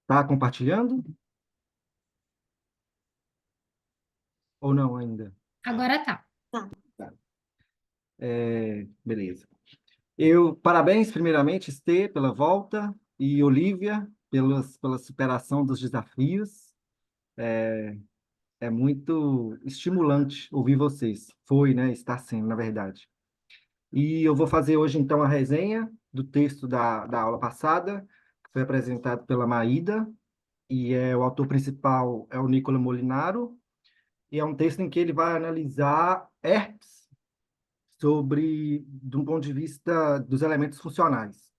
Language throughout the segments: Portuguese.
Tá compartilhando ou não ainda? Agora tá. Tá. Beleza. Parabéns, primeiramente, Estê, pela volta e Olivia pela superação dos desafios. É muito estimulante ouvir vocês. Foi, né? Está sendo, na verdade. E eu vou fazer hoje, então, a resenha do texto da aula passada, que foi apresentado pela Maída, e o autor principal é o Nicola Molinaro, e é um texto em que ele vai analisar herpes de um ponto de vista dos elementos funcionais.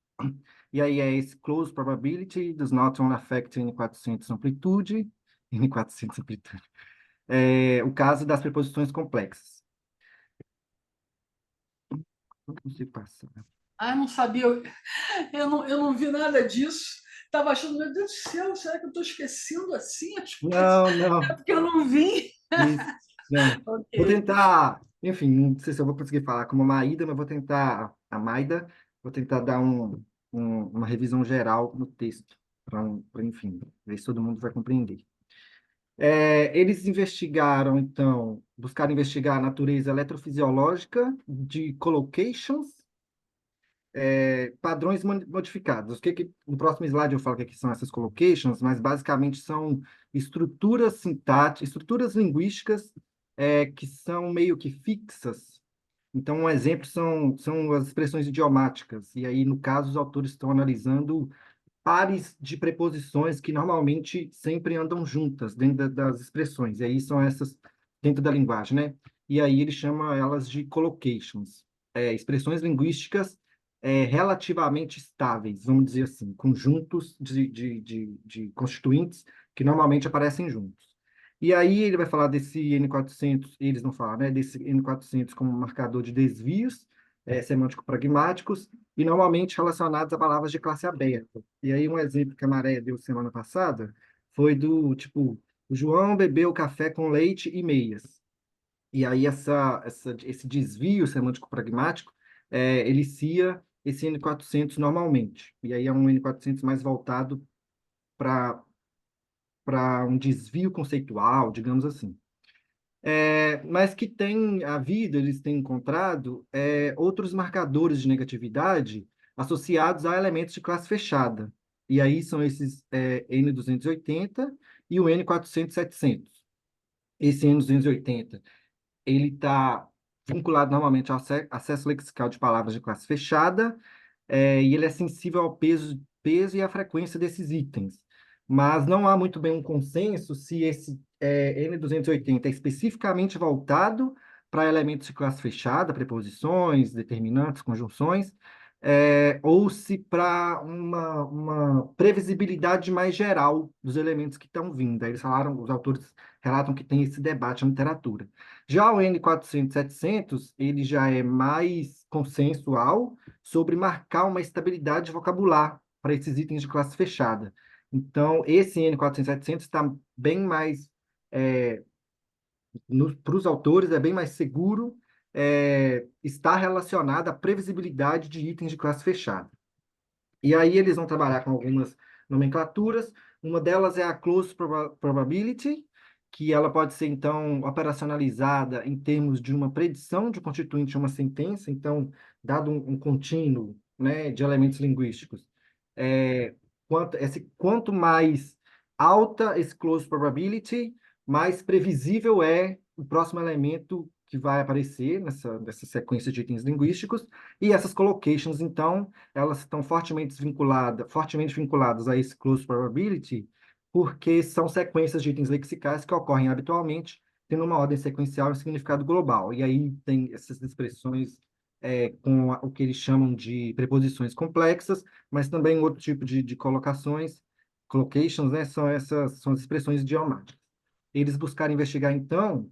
E aí é esse close probability does not only affect N400 amplitude, N400 amplitude, o caso das preposições complexas. Não consigo passar. Ah, não sabia. Eu não vi nada disso. Estava achando, meu Deus do céu, será que eu estou esquecendo assim as coisas? Não, É não. porque eu não vi. Isso, não. Vou Ok. tentar, enfim, não sei se eu vou conseguir falar como a Maída, mas vou tentar, a Maida, vou tentar dar uma revisão geral no texto, enfim, ver se todo mundo vai compreender. Eles investigaram, então, buscaram investigar a natureza eletrofisiológica de collocations, padrões modificados. No próximo slide eu falo o que são essas collocations, mas basicamente são estruturas sintáticas, estruturas linguísticas que são meio que fixas. Então, um exemplo são as expressões idiomáticas. E aí, no caso, os autores estão analisando pares de preposições que normalmente sempre andam juntas dentro das expressões. E aí são essas dentro da linguagem, né? E aí ele chama elas de collocations, expressões linguísticas relativamente estáveis, vamos dizer assim, conjuntos de constituintes que normalmente aparecem juntos. E aí ele vai falar desse N400, eles vão falar, né, desse N400 como marcador de desvios semântico-pragmáticos e normalmente relacionados a palavras de classe aberta. E aí um exemplo que a Maré deu semana passada foi do tipo, o João bebeu café com leite e meias. E aí esse desvio semântico-pragmático elicia esse N400 normalmente. E aí é um N400 mais voltado para um desvio conceitual, digamos assim. Mas que tem havido, eles têm encontrado outros marcadores de negatividade associados a elementos de classe fechada. E aí são esses N280 e o N400-700. Esse N280, ele está vinculado normalmente ao acesso lexical de palavras de classe fechada, e ele é sensível ao peso e à frequência desses itens. Mas não há muito bem um consenso se esse N280 é especificamente voltado para elementos de classe fechada, preposições, determinantes, conjunções, ou se para uma previsibilidade mais geral dos elementos que estão vindo. Aí os autores relatam que tem esse debate na literatura. Já o N400-700, ele já é mais consensual sobre marcar uma estabilidade vocabular para esses itens de classe fechada. Então, esse N400-700 está bem mais, para os autores, é bem mais seguro, está relacionado à previsibilidade de itens de classe fechada. E aí eles vão trabalhar com algumas nomenclaturas. Uma delas é a close probability, que ela pode ser, então, operacionalizada em termos de uma predição de um constituinte de uma sentença. Então, dado um contínuo, né, de elementos linguísticos, quanto mais alta esse close probability, mais previsível é o próximo elemento que vai aparecer nessa sequência de itens linguísticos. E essas collocations, então, elas estão fortemente vinculadas a esse close probability, porque são sequências de itens lexicais que ocorrem habitualmente, tendo uma ordem sequencial e significado global. E aí tem essas expressões com o que eles chamam de preposições complexas, mas também outro tipo de colocações, collocations, né, são as expressões idiomáticas. Eles buscaram investigar, então,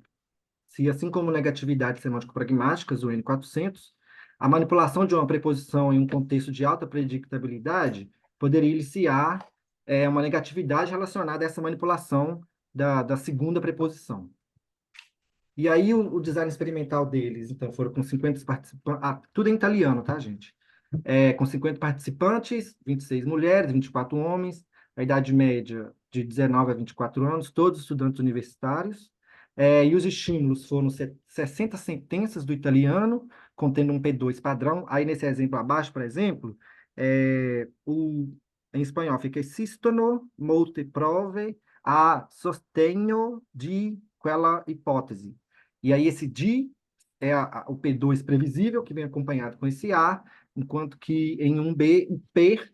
se, assim como negatividades semântico-pragmáticas, o N400, a manipulação de uma preposição em um contexto de alta predictabilidade poderia eliciar uma negatividade relacionada a essa manipulação da segunda preposição. E aí o design experimental deles, então, foram com 50 participantes, tudo em italiano, tá, gente? Com 50 participantes, 26 mulheres, 24 homens, a idade média de 19 a 24 anos, todos estudantes universitários, e os estímulos foram 60 sentenças do italiano, contendo um P2 padrão. Aí, nesse exemplo abaixo, por exemplo, em espanhol fica esistono molte prove a sostegno di quella ipótese. E aí, esse di é o P2 previsível, que vem acompanhado com esse A, enquanto que em um B, o per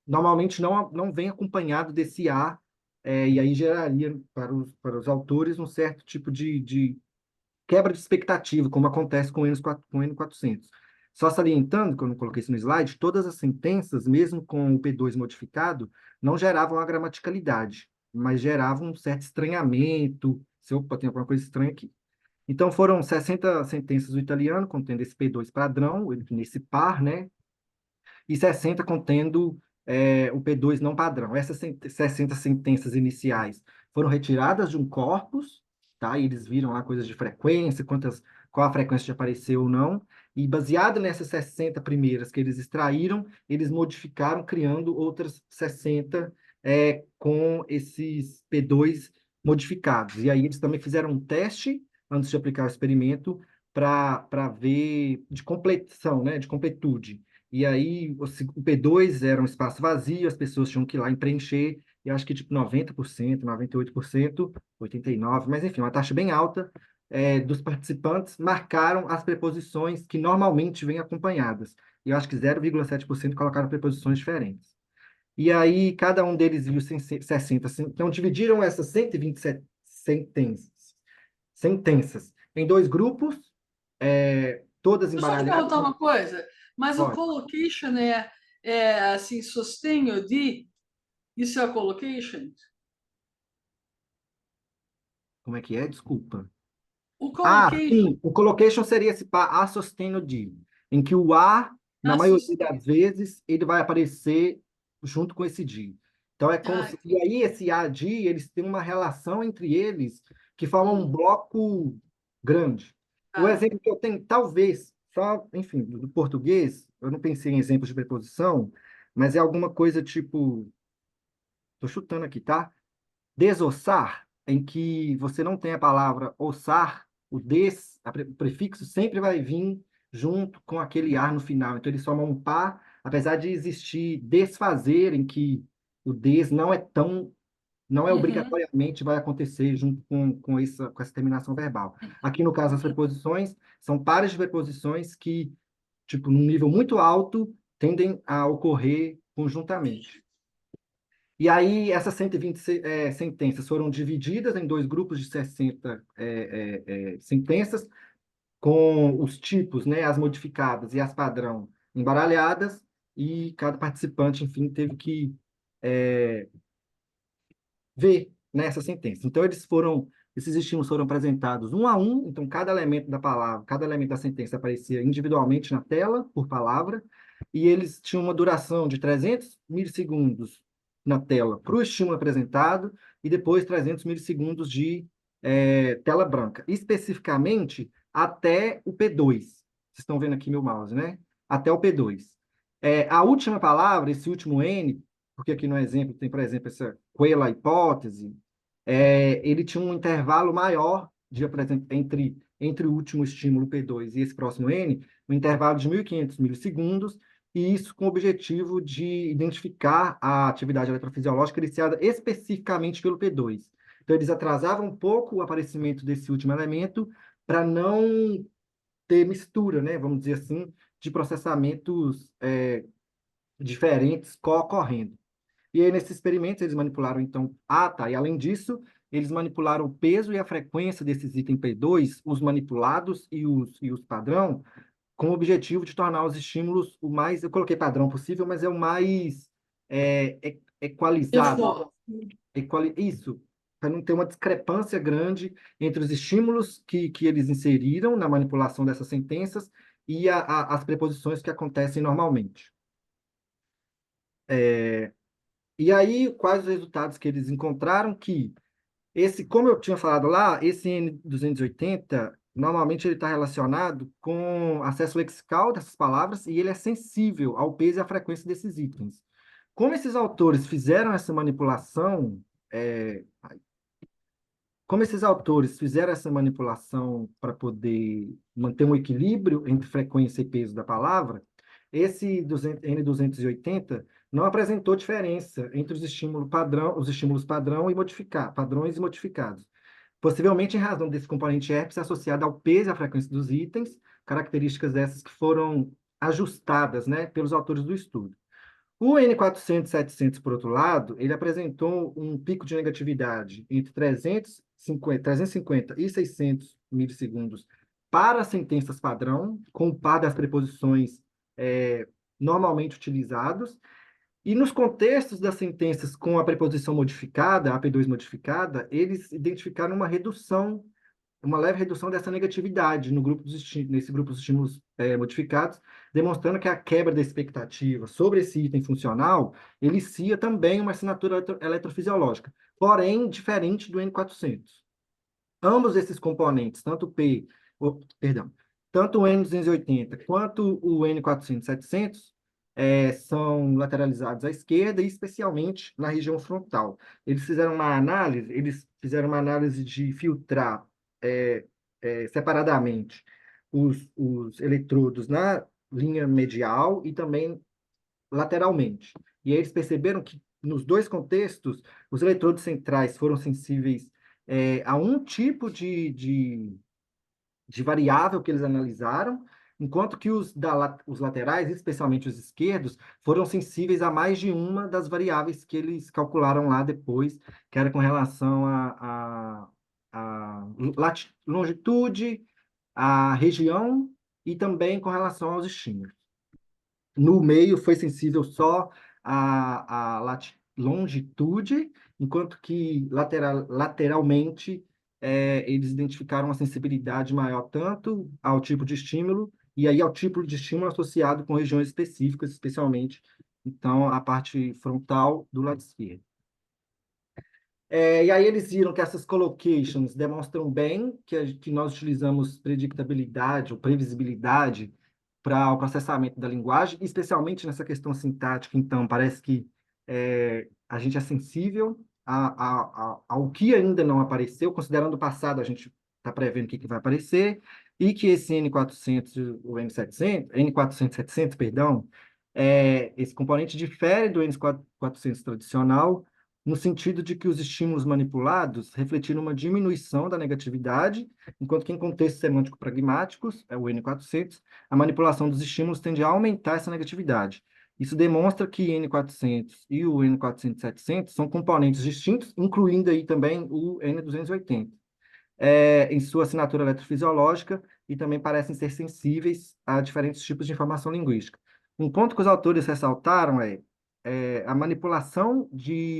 normalmente não vem acompanhado desse A, e aí geraria para os autores um certo tipo de quebra de expectativa, como acontece com o N400. Só salientando, que eu não coloquei isso no slide, todas as sentenças, mesmo com o P2 modificado, não geravam a gramaticalidade, mas geravam um certo estranhamento. Se, opa, tem alguma coisa estranha aqui. Então, foram 60 sentenças do italiano, contendo esse P2 padrão, nesse par, né? E 60 contendo o P2 não padrão. Essas 60 sentenças iniciais foram retiradas de um corpus, tá? E eles viram lá coisas de frequência, qual a frequência de aparecer ou não, e baseado nessas 60 primeiras que eles extraíram, eles modificaram, criando outras 60 com esses P2 modificados. E aí eles também fizeram um teste, antes de aplicar o experimento, para ver de compleção, né? De completude. E aí, o P2 era um espaço vazio, as pessoas tinham que ir lá e preencher, e acho que tipo 90%, 98%, 89%, mas enfim, uma taxa bem alta dos participantes marcaram as preposições que normalmente vêm acompanhadas. E eu acho que 0,7% colocaram preposições diferentes. E aí, cada um deles viu 60. Então, dividiram essas 127 sentenças em dois grupos, todas Deixa eu só te embaralhadas. perguntar uma coisa, mas o Pode. collocation é assim, sostenho de, isso é collocation? Como é que é? Desculpa. O Ah, collocation, sim, o collocation seria esse a sustento de, em que o a, na maioria assustei. das vezes, ele vai aparecer junto com esse de. Então é como Ah, se, e aí esse a de, eles têm uma relação entre eles que forma um hum, bloco grande. O ah, exemplo que eu tenho, talvez, só, enfim, do português, eu não pensei em exemplos de preposição, mas é alguma coisa tipo, estou chutando aqui, tá? Desossar, em que você não tem a palavra ossar, o prefixo sempre vai vir junto com aquele ar no final. Então, eles formam um par, apesar de existir desfazer, em que o des não é uhum. obrigatoriamente vai acontecer junto com essa terminação verbal. Aqui, no caso, as preposições são pares de preposições que, tipo, num nível muito alto, tendem a ocorrer conjuntamente. E aí, essas 120 sentenças foram divididas em dois grupos de 60 sentenças, com os tipos, né, as modificadas e as padrão embaralhadas, e cada participante, enfim, teve que ver nessa sentença. Então, esses estímulos foram apresentados um a um, então cada elemento da palavra, cada elemento da sentença aparecia individualmente na tela, por palavra, e eles tinham uma duração de 300 milissegundos na tela para o estímulo apresentado, e depois 300 milissegundos de tela branca, especificamente até o P2. Vocês estão vendo aqui meu mouse, né? Até o P2. A última palavra, esse último N, porque aqui no exemplo tem, por exemplo, essa quela hipótese, ele tinha um intervalo maior entre o último estímulo P2 e esse próximo N, um intervalo de 1.500 milissegundos, e isso com o objetivo de identificar a atividade eletrofisiológica iniciada especificamente pelo P2. Então, eles atrasavam um pouco o aparecimento desse último elemento para não ter mistura, né, vamos dizer assim, de processamentos diferentes ocorrendo. E aí, nesses experimentos, eles manipularam, então, tá, e além disso, eles manipularam o peso e a frequência desses itens P2, os manipulados e os padrão, com o objetivo de tornar os estímulos o mais, eu coloquei padrão possível, mas é o mais Eu equalizado. for. Isso, para não ter uma discrepância grande entre os estímulos que eles inseriram na manipulação dessas sentenças e as preposições que acontecem normalmente. E aí, quais os resultados que eles encontraram? Que como eu tinha falado lá, esse N280, normalmente ele está relacionado com acesso lexical dessas palavras e ele é sensível ao peso e à frequência desses itens. Como esses autores fizeram essa manipulação, é, como esses autores fizeram essa manipulação para poder manter um equilíbrio entre frequência e peso da palavra, esse 200 N280 não apresentou diferença entre os estímulos padrão e padrões e modificados. Possivelmente em razão desse componente herpes associado ao peso e à frequência dos itens, características essas que foram ajustadas, né, pelos autores do estudo. O N400 e 700, por outro lado, ele apresentou um pico de negatividade entre 350 e 600 milissegundos para sentenças padrão, com o par das preposições é, normalmente utilizados, e nos contextos das sentenças com a preposição modificada, a P2 modificada, eles identificaram uma leve redução dessa negatividade no nesse grupo dos estímulos modificados, demonstrando que a quebra da expectativa sobre esse item funcional elicia também uma assinatura eletrofisiológica, porém diferente do N400. Ambos esses componentes, tanto o N280 quanto o N400 700, são lateralizados à esquerda e especialmente na região frontal. Eles fizeram uma análise de filtrar separadamente os eletrodos na linha medial e também lateralmente. E aí eles perceberam que, nos dois contextos, os eletrodos centrais foram sensíveis a um tipo de variável que eles analisaram, enquanto que os laterais, especialmente os esquerdos, foram sensíveis a mais de uma das variáveis que eles calcularam lá depois, que era com relação a longitude, a região e também com relação aos estímulos. No meio foi sensível só à longitude, enquanto que lateralmente eles identificaram uma sensibilidade maior tanto ao tipo de estímulo e aí ao tipo de estímulo associado com regiões específicas, especialmente, então, a parte frontal do lado esquerdo. E aí eles viram que essas collocations demonstram bem que nós utilizamos predictabilidade ou previsibilidade para o processamento da linguagem, especialmente nessa questão sintática. Então, parece que a gente é sensível ao que ainda não apareceu, considerando o passado, a gente está prevendo o que vai aparecer, e que esse N400, o N700, N400, 700, perdão, esse componente difere do N400 tradicional, no sentido de que os estímulos manipulados refletiram uma diminuição da negatividade, enquanto que em contextos semântico pragmáticos, é o N400, a manipulação dos estímulos tende a aumentar essa negatividade. Isso demonstra que N400 e o N400-700 são componentes distintos, incluindo aí também o N280, em sua assinatura eletrofisiológica e também parecem ser sensíveis a diferentes tipos de informação linguística. Um ponto que os autores ressaltaram a manipulação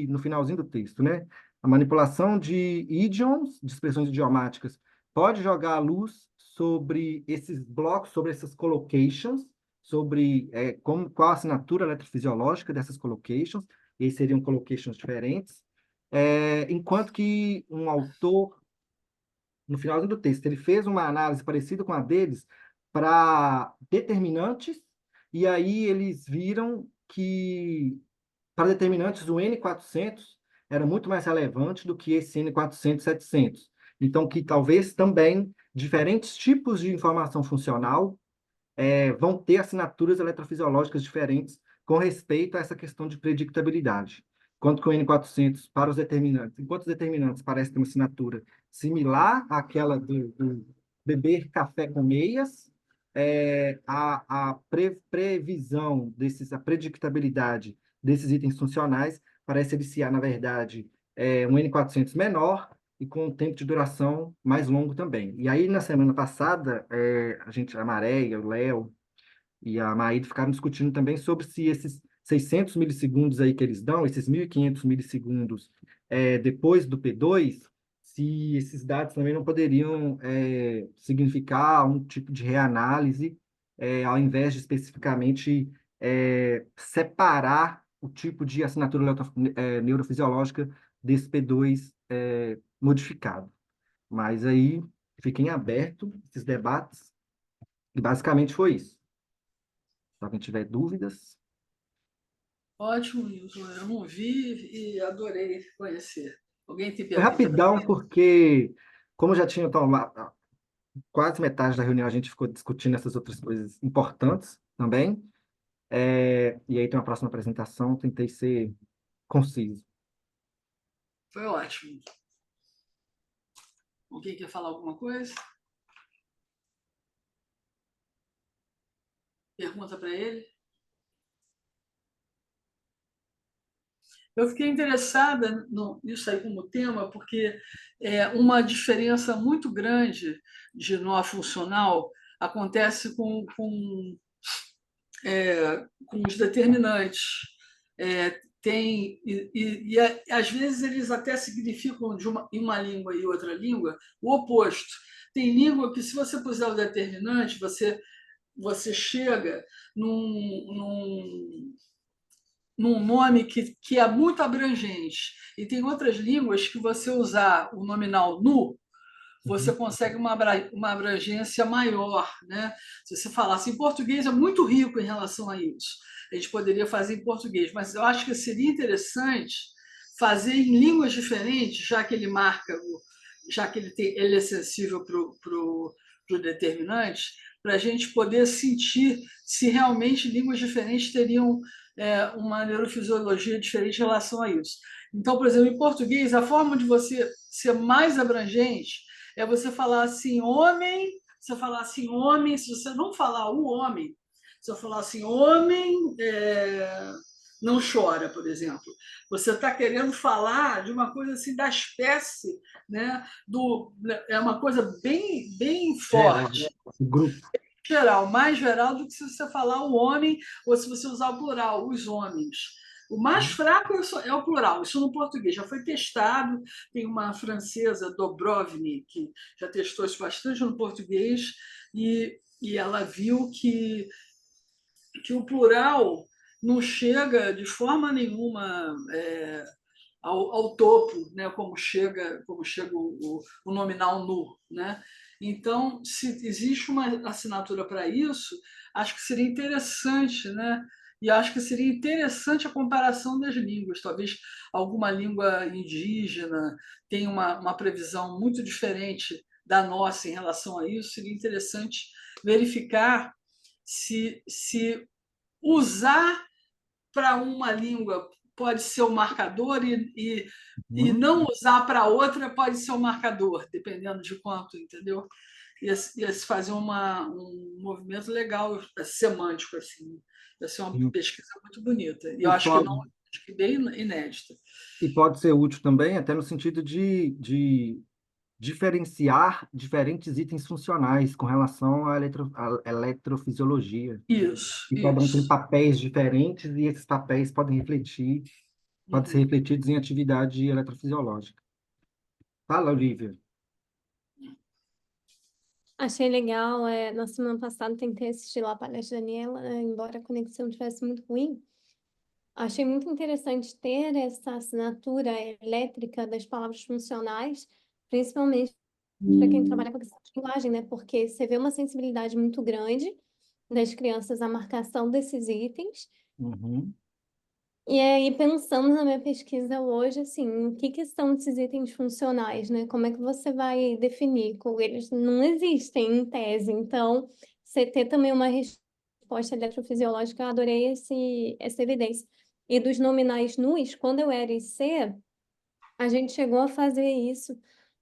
no finalzinho do texto, né? A manipulação de idioms, de expressões idiomáticas, pode jogar a luz sobre esses blocos, sobre essas collocations, sobre qual a assinatura eletrofisiológica dessas collocations, e seriam collocations diferentes, enquanto que um autor, no finalzinho do texto, ele fez uma análise parecida com a deles para determinantes, e aí eles viram que para determinantes o N400 era muito mais relevante do que esse N400, 700. Então, que talvez também diferentes tipos de informação funcional vão ter assinaturas eletrofisiológicas diferentes com respeito a essa questão de predictabilidade. Enquanto que o N400, para os determinantes, enquanto os determinantes parecem ter uma assinatura similar àquela do beber café com meias, previsão a predictabilidade desses itens funcionais parece eliciar, na verdade, um N400 menor e com um tempo de duração mais longo também. E aí, na semana passada, a Maréia, o Léo e a Maíra ficaram discutindo também sobre se esses 600 milissegundos aí que eles dão, esses 1.500 milissegundos depois do P2, se esses dados também não poderiam significar um tipo de reanálise, ao invés de especificamente separar o tipo de assinatura neurofisiológica desse P2 modificado. Mas aí fiquem abertos esses debates, e basicamente foi isso. Se alguém tiver dúvidas. Ótimo, Nilson. Eu não vi e adorei conhecer. Alguém tem Foi pergunta para rapidão, porque, como já tinha tomado quase metade da reunião, a gente ficou discutindo essas outras coisas importantes também. E aí tem uma próxima apresentação, tentei ser conciso. Foi ótimo. Alguém quer falar alguma coisa? Pergunta para ele. Eu fiquei interessada nisso aí como tema, porque é uma diferença muito grande de nó funcional acontece com os determinantes. Às vezes eles até significam em uma língua e outra língua o oposto. Tem língua que, se você puser o determinante, você chega num nome que é muito abrangente. E tem outras línguas que você usar o nominal nu, você Uhum. consegue uma abrangência maior, né? Se você falasse em português, é muito rico em relação a isso. A gente poderia fazer em português, mas eu acho que seria interessante fazer em línguas diferentes, já que ele é sensível para o determinante, para a gente poder sentir se realmente línguas diferentes teriam uma neurofisiologia diferente em relação a isso. Então, por exemplo, em português, a forma de você ser mais abrangente é você falar assim, homem, se você não falar o homem, se eu falar assim, homem não chora, por exemplo. Você está querendo falar de uma coisa assim da espécie, né? É uma coisa bem Geral, forte, o grupo. geral, mais geral do que se você falar o homem ou se você usar o plural, os homens. O mais fraco é o plural, isso no português já foi testado. Tem uma francesa, Dobrovny, que já testou isso bastante no português, e ela viu que o plural não chega de forma nenhuma ao topo, né, como chega o nominal nu, né? Então, se existe uma assinatura para isso, acho que seria interessante, né? E acho que seria interessante a comparação das línguas. Talvez alguma língua indígena tenha uma previsão muito diferente da nossa em relação a isso. Seria interessante verificar se usar para uma língua pode ser o marcador e Uhum. não usar para outra pode ser o marcador, dependendo de quanto, entendeu? Ia se fazer um movimento legal, semântico, assim. Ia ser uma pesquisa muito bonita. E eu E acho que não, pode, acho que bem inédita. e pode ser útil também, até no sentido de diferenciar diferentes itens funcionais com relação à eletrofisiologia. Isso, E cada um tem isso. papéis diferentes e esses papéis podem ser Uhum. refletidos em atividade eletrofisiológica. Fala, Olivia. Achei legal. Na semana passada tentei assistir lá a palestra da Daniela, né, embora a conexão tivesse muito ruim. Achei muito interessante ter essa assinatura elétrica das palavras funcionais, principalmente para quem trabalha com questão de linguagem, né? Porque você vê uma sensibilidade muito grande das crianças à marcação desses itens. Uhum. E aí, pensando na minha pesquisa hoje, assim, o que que são esses itens funcionais, né? Como é que você vai definir? Eles não existem em tese, então, você ter também uma resposta eletrofisiológica, eu adorei essa evidência. E dos nominais nus, quando eu era IC, a gente chegou a fazer isso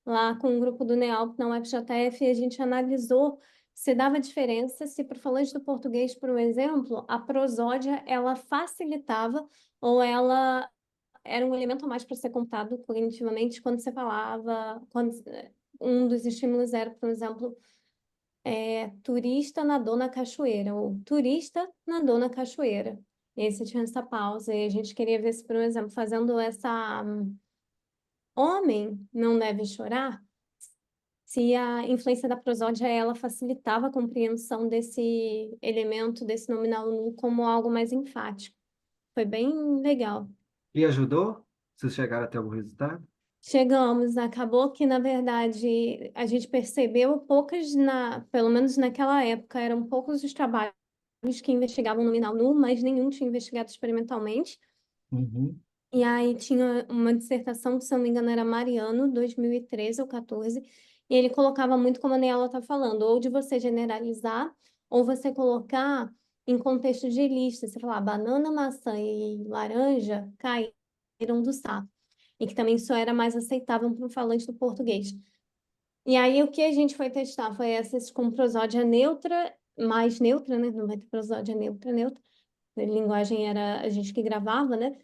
lá com o grupo do NEALP na UFJF e a gente analisou se dava diferença se para o falante do português, por um exemplo, a prosódia ela facilitava ou ela era um elemento a mais para ser contado cognitivamente quando você falava, quando um dos estímulos era, por exemplo, turista nadou na cachoeira ou turista nadou na cachoeira. E aí você tinha essa pausa e a gente queria ver se, por exemplo, fazendo essa homem não deve chorar, se a influência da prosódia ela facilitava a compreensão desse elemento, desse nominal nu, como algo mais enfático. Foi bem legal. E ajudou? Vocês chegaram até algum resultado? Chegamos, acabou que, na verdade, a gente percebeu pelo menos naquela época, eram poucos os trabalhos que investigavam nominal nulo, mas nenhum tinha investigado experimentalmente. Uhum. E aí tinha uma dissertação, que se eu não me engano era Mariano, 2013 ou 14, e ele colocava muito como a Nela está falando, ou de você generalizar, ou você colocar em contexto de lista, você falar banana, maçã e laranja caíram do saco, e que também só era mais aceitável para um falante do português. E aí o que a gente foi testar foi essas com prosódia neutra, mais neutra, né? Não vai ter prosódia neutra, neutra. A linguagem era a gente que gravava, né?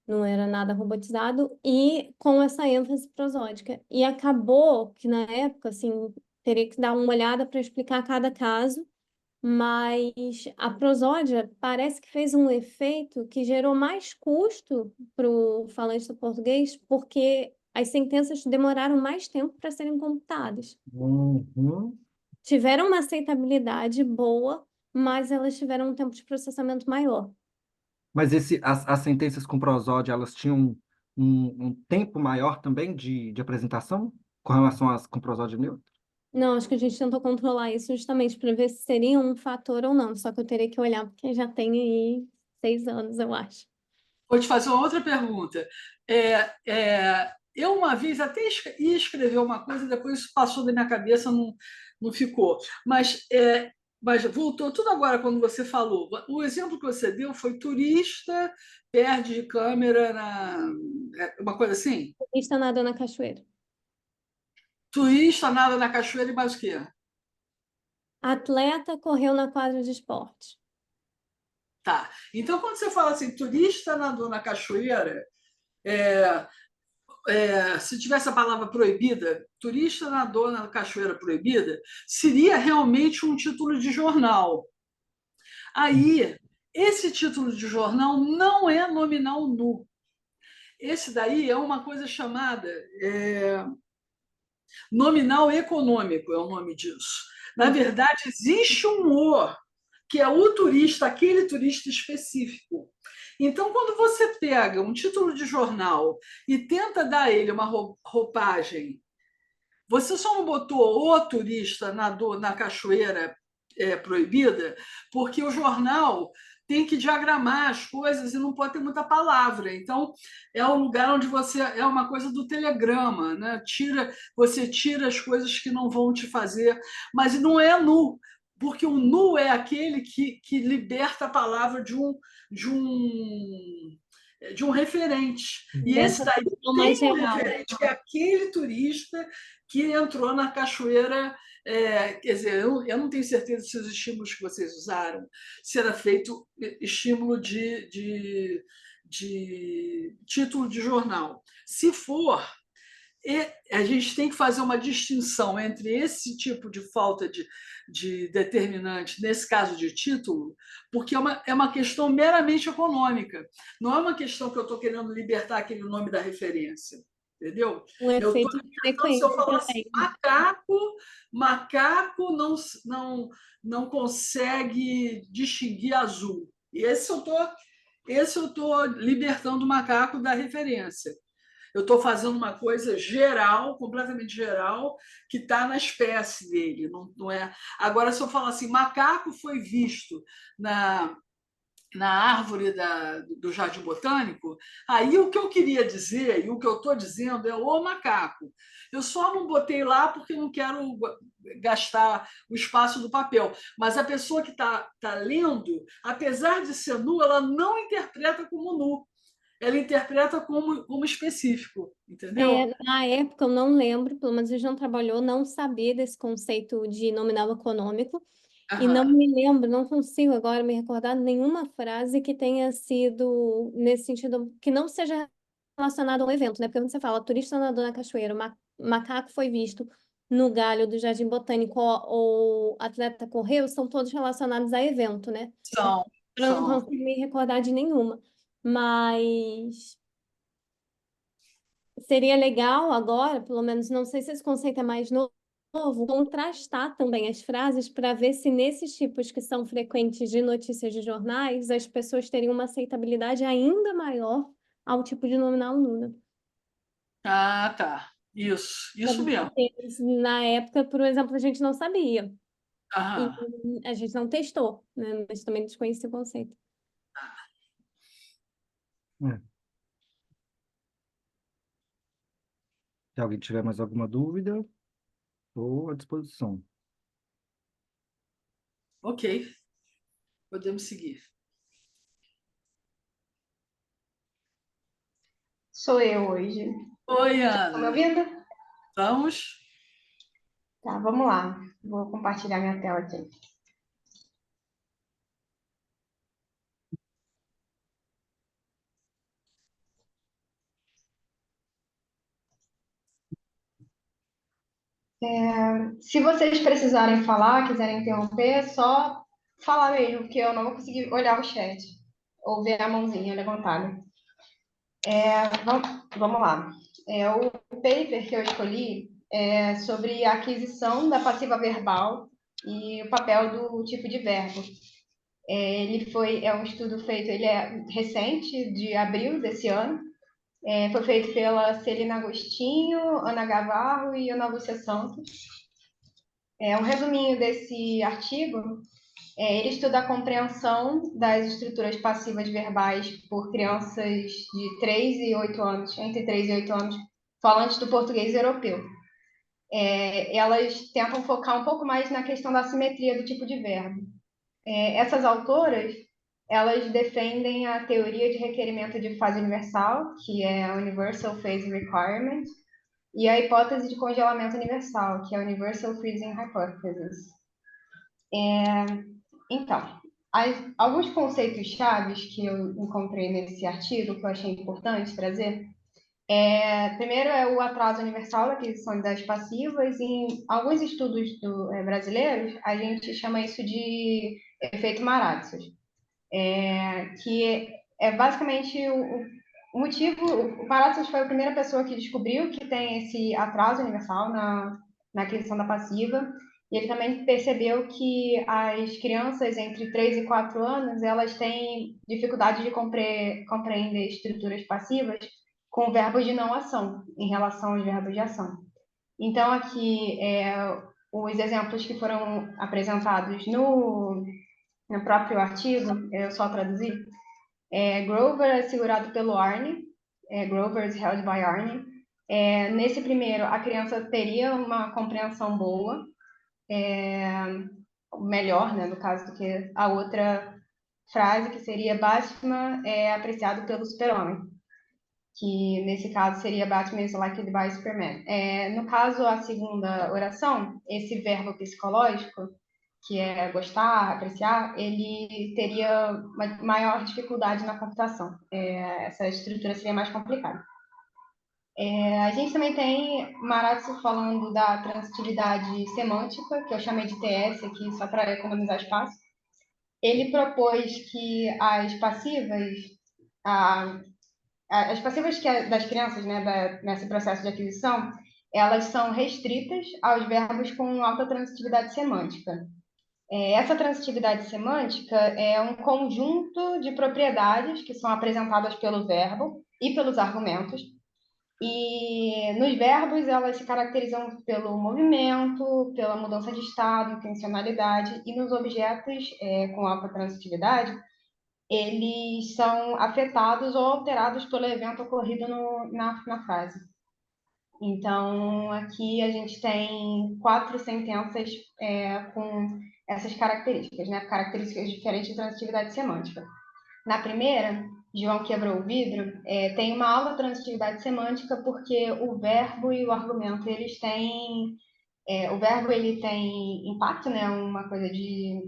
Não era nada robotizado, e com essa ênfase prosódica. E acabou que, na época, assim, teria que dar uma olhada para explicar cada caso, mas a prosódia parece que fez um efeito que gerou mais custo para o falante do português, porque as sentenças demoraram mais tempo para serem computadas. Uhum. Tiveram uma aceitabilidade boa, mas elas tiveram um tempo de processamento maior. Mas as sentenças com prosódia, elas tinham um tempo maior também de apresentação com relação às com prosódia neutra? Não, acho que a gente tentou controlar isso justamente para ver se seria um fator ou não. Só que eu teria que olhar, porque já tem aí 6 anos, eu acho. Vou te fazer uma outra pergunta. Eu uma vez até ia escrever uma coisa, depois isso passou da minha cabeça, não ficou. Mas voltou tudo agora quando você falou. O exemplo que você deu foi turista perde câmera uma coisa assim? Está nadando na cachoeira. Turista nada na cachoeira e mais o quê? Atleta correu na quadra de esporte. Tá. Então, quando você fala assim, turista nadou na cachoeira, é, se tivesse a palavra proibida, turista nadou na cachoeira proibida, seria realmente um título de jornal. Aí, esse título de jornal não é nominal nu. Esse daí é uma coisa chamada nominal econômico, é o nome disso. Na verdade, existe um O, que é o turista, aquele turista específico. Então, quando você pega um título de jornal e tenta dar a ele uma roupagem, você só não botou o turista na cachoeira proibida, porque o jornal tem que diagramar as coisas e não pode ter muita palavra. Então, é um lugar onde você. É uma coisa do telegrama, né? Você tira as coisas que não vão te fazer, mas não é nu, porque o nu é aquele que liberta a palavra de um referente. E esse Dessa daí forma tem mais um real. referente, que é aquele turista que entrou na cachoeira. Quer dizer, eu não tenho certeza se os estímulos que vocês usaram se era feito estímulo de título de jornal. Se for, a gente tem que fazer uma distinção entre esse tipo de falta de determinante, nesse caso de título, porque é uma questão meramente econômica. Não é uma questão que eu estou querendo libertar aquele nome da referência. Entendeu? Um Eu estou efeito de libertando se eu frequência falar assim, também. macaco não consegue distinguir azul. E esse eu estou libertando o macaco da referência. Eu estou fazendo uma coisa geral, completamente geral, que está na espécie dele, não é. Agora, se eu falar assim, macaco foi visto na, na árvore do Jardim Botânico, aí o que eu queria dizer e o que eu estou dizendo é o macaco. Eu só não botei lá porque não quero gastar o espaço do papel. Mas a pessoa que tá lendo, apesar de ser nu, ela não interpreta como nu, ela interpreta como específico, entendeu? Na época, eu não lembro, pelo menos a gente não trabalhou, não sabia desse conceito de nominal econômico, e não Aham. me lembro, não consigo agora me recordar nenhuma frase que tenha sido nesse sentido, que não seja relacionado ao evento, né? Porque quando você fala turista nadou na cachoeira, macaco foi visto no galho do Jardim Botânico, ou atleta correu, são todos relacionados a evento, né? São, Eu não são. consigo me recordar de nenhuma, mas seria legal agora, pelo menos, não sei se esse conceito é mais novo, contrastar também as frases para ver se nesses tipos que são frequentes de notícias de jornais, as pessoas teriam uma aceitabilidade ainda maior ao tipo de nominal nulo. Ah, tá. Isso mesmo. Porque na época, por exemplo, a gente não sabia. Aham. E a gente não testou, né? Mas também desconhecia o conceito. É. Se alguém tiver mais alguma dúvida, estou à disposição. Ok, podemos seguir. Sou eu hoje. Oi, Tá me Ana. ouvindo? Vamos? Tá, vamos lá. Vou compartilhar minha tela aqui. Se vocês precisarem falar, quiserem interromper, é só falar mesmo, porque eu não vou conseguir olhar o chat ou ver a mãozinha levantada. Vamos lá. O paper que eu escolhi é sobre a aquisição da passiva verbal e o papel do tipo de verbo. É um estudo feito, ele é recente, de abril desse ano. Foi feito pela Celina Agostinho, Ana Gavarro e Ana Lúcia Santos. Um resuminho desse artigo, ele estuda a compreensão das estruturas passivas verbais por crianças de 3 e 8 anos, entre 3 e 8 anos, falantes do português europeu. Elas tentam focar um pouco mais na questão da simetria do tipo de verbo. Essas autoras, elas defendem a teoria de requerimento de fase universal, que é a Universal Phase Requirement, e a hipótese de congelamento universal, que é a Universal Freezing Hypothesis. Então, alguns conceitos chaves que eu encontrei nesse artigo, que eu achei importante trazer, primeiro é o atraso universal da aquisição das passivas, e em alguns estudos brasileiros, a gente chama isso de efeito Maratius, que é basicamente o motivo. O Maratius foi a primeira pessoa que descobriu que tem esse atraso universal na aquisição da passiva, e ele também percebeu que as crianças entre 3 e 4 anos, elas têm dificuldade de compreender estruturas passivas com verbos de não ação, em relação aos verbos de ação. Então, aqui, os exemplos que foram apresentados no próprio artigo, eu só traduzi, Grover é segurado pelo Arne, Grover is held by Arne. Nesse primeiro, a criança teria uma compreensão boa, melhor, né, no caso, do que a outra frase, que seria Batman é apreciado pelo super-homem, que nesse caso seria Batman is liked by Superman. No caso, a segunda oração, esse verbo psicológico, que é gostar, apreciar, ele teria uma maior dificuldade na computação. Essa estrutura seria mais complicada. A gente também tem Maratsu falando da transitividade semântica, que eu chamei de TS aqui só para economizar espaço. Ele propôs que as passivas das crianças, né, nesse processo de aquisição, elas são restritas aos verbos com alta transitividade semântica. Essa transitividade semântica é um conjunto de propriedades que são apresentadas pelo verbo e pelos argumentos. E nos verbos, elas se caracterizam pelo movimento, pela mudança de estado, intencionalidade, e nos objetos com alta transitividade, eles são afetados ou alterados pelo evento ocorrido na frase. Então, aqui a gente tem 4 sentenças com essas características, né? Características diferentes de transitividade semântica. Na primeira, João quebrou o vidro, tem uma alta transitividade semântica porque o verbo e o argumento, eles têm... o verbo, ele tem impacto, né? Uma coisa de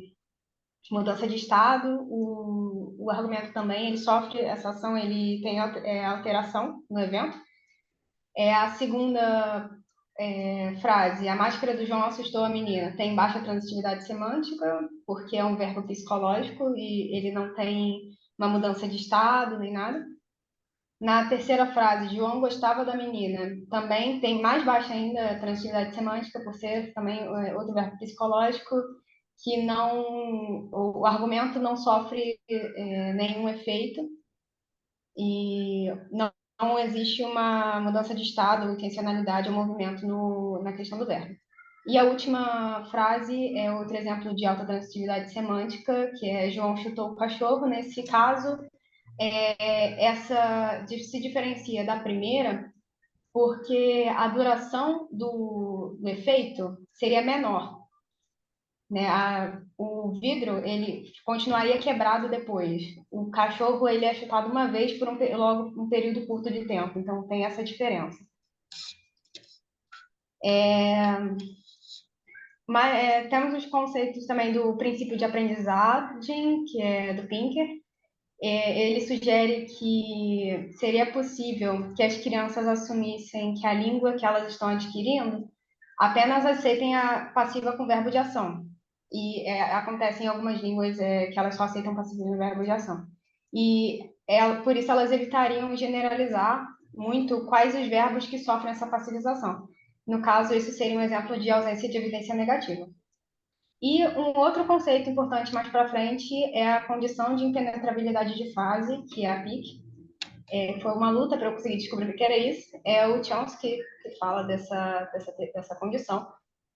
mudança de estado. O argumento também, ele sofre essa ação, ele tem alteração no evento. A segunda frase, a máscara do João assustou a menina, tem baixa transitividade semântica, porque é um verbo psicológico e ele não tem uma mudança de estado nem nada. Na terceira frase, João gostava da menina, também tem mais baixa ainda a transitividade semântica, por ser também outro verbo psicológico, que o argumento não sofre nenhum efeito e não existe uma mudança de estado, intencionalidade ou movimento na questão do verbo. E a última frase é outro exemplo de alta transitividade semântica, que é João chutou o cachorro. Nesse caso, essa se diferencia da primeira porque a duração do efeito seria menor, né? O vidro ele continuaria quebrado depois. O cachorro ele é chutado uma vez por logo um período curto de tempo, então tem essa diferença. Mas temos os conceitos também do princípio de aprendizagem, que é do Pinker. Ele sugere que seria possível que as crianças assumissem que a língua que elas estão adquirindo apenas aceitem a passiva com verbo de ação. E acontece em algumas línguas que elas só aceitam passiva no verbo de ação. E por isso elas evitariam generalizar muito quais os verbos que sofrem essa passivização. No caso, isso seria um exemplo de ausência de evidência negativa. E um outro conceito importante mais para frente é a condição de impenetrabilidade de fase, que é a PIC. Foi uma luta para eu conseguir descobrir o que era isso. É o Chomsky que fala dessa condição,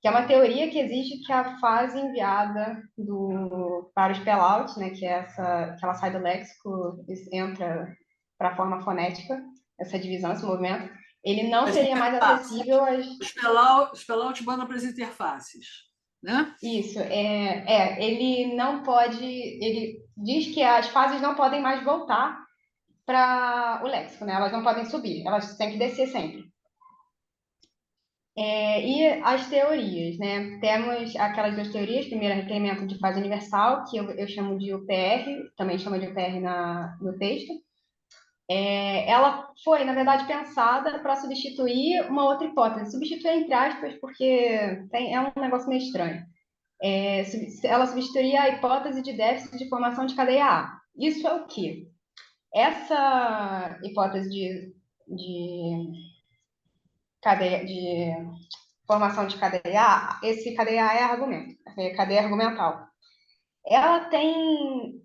que é uma teoria que exige que a fase enviada para o spell-out, né, que é que ela sai do léxico e entra para a forma fonética, essa divisão, esse movimento, ele não seria mais acessível às... O spell-out manda para as interfaces, né? Isso, ele não pode, ele diz que as fases não podem mais voltar para o léxico, né? Elas não podem subir, elas têm que descer sempre. E as teorias, né? Temos aquelas duas teorias, primeiro, requerimento de fase universal, que eu chamo de UPR, também chama de UPR no texto. Ela foi, na verdade, pensada para substituir uma outra hipótese. Substituir entre aspas, porque é um negócio meio estranho. Ela substituiria a hipótese de déficit de formação de cadeia A. Isso é o quê? Essa hipótese de formação de cadeia A, esse cadeia A é argumento, é cadeia argumental. Ela tem...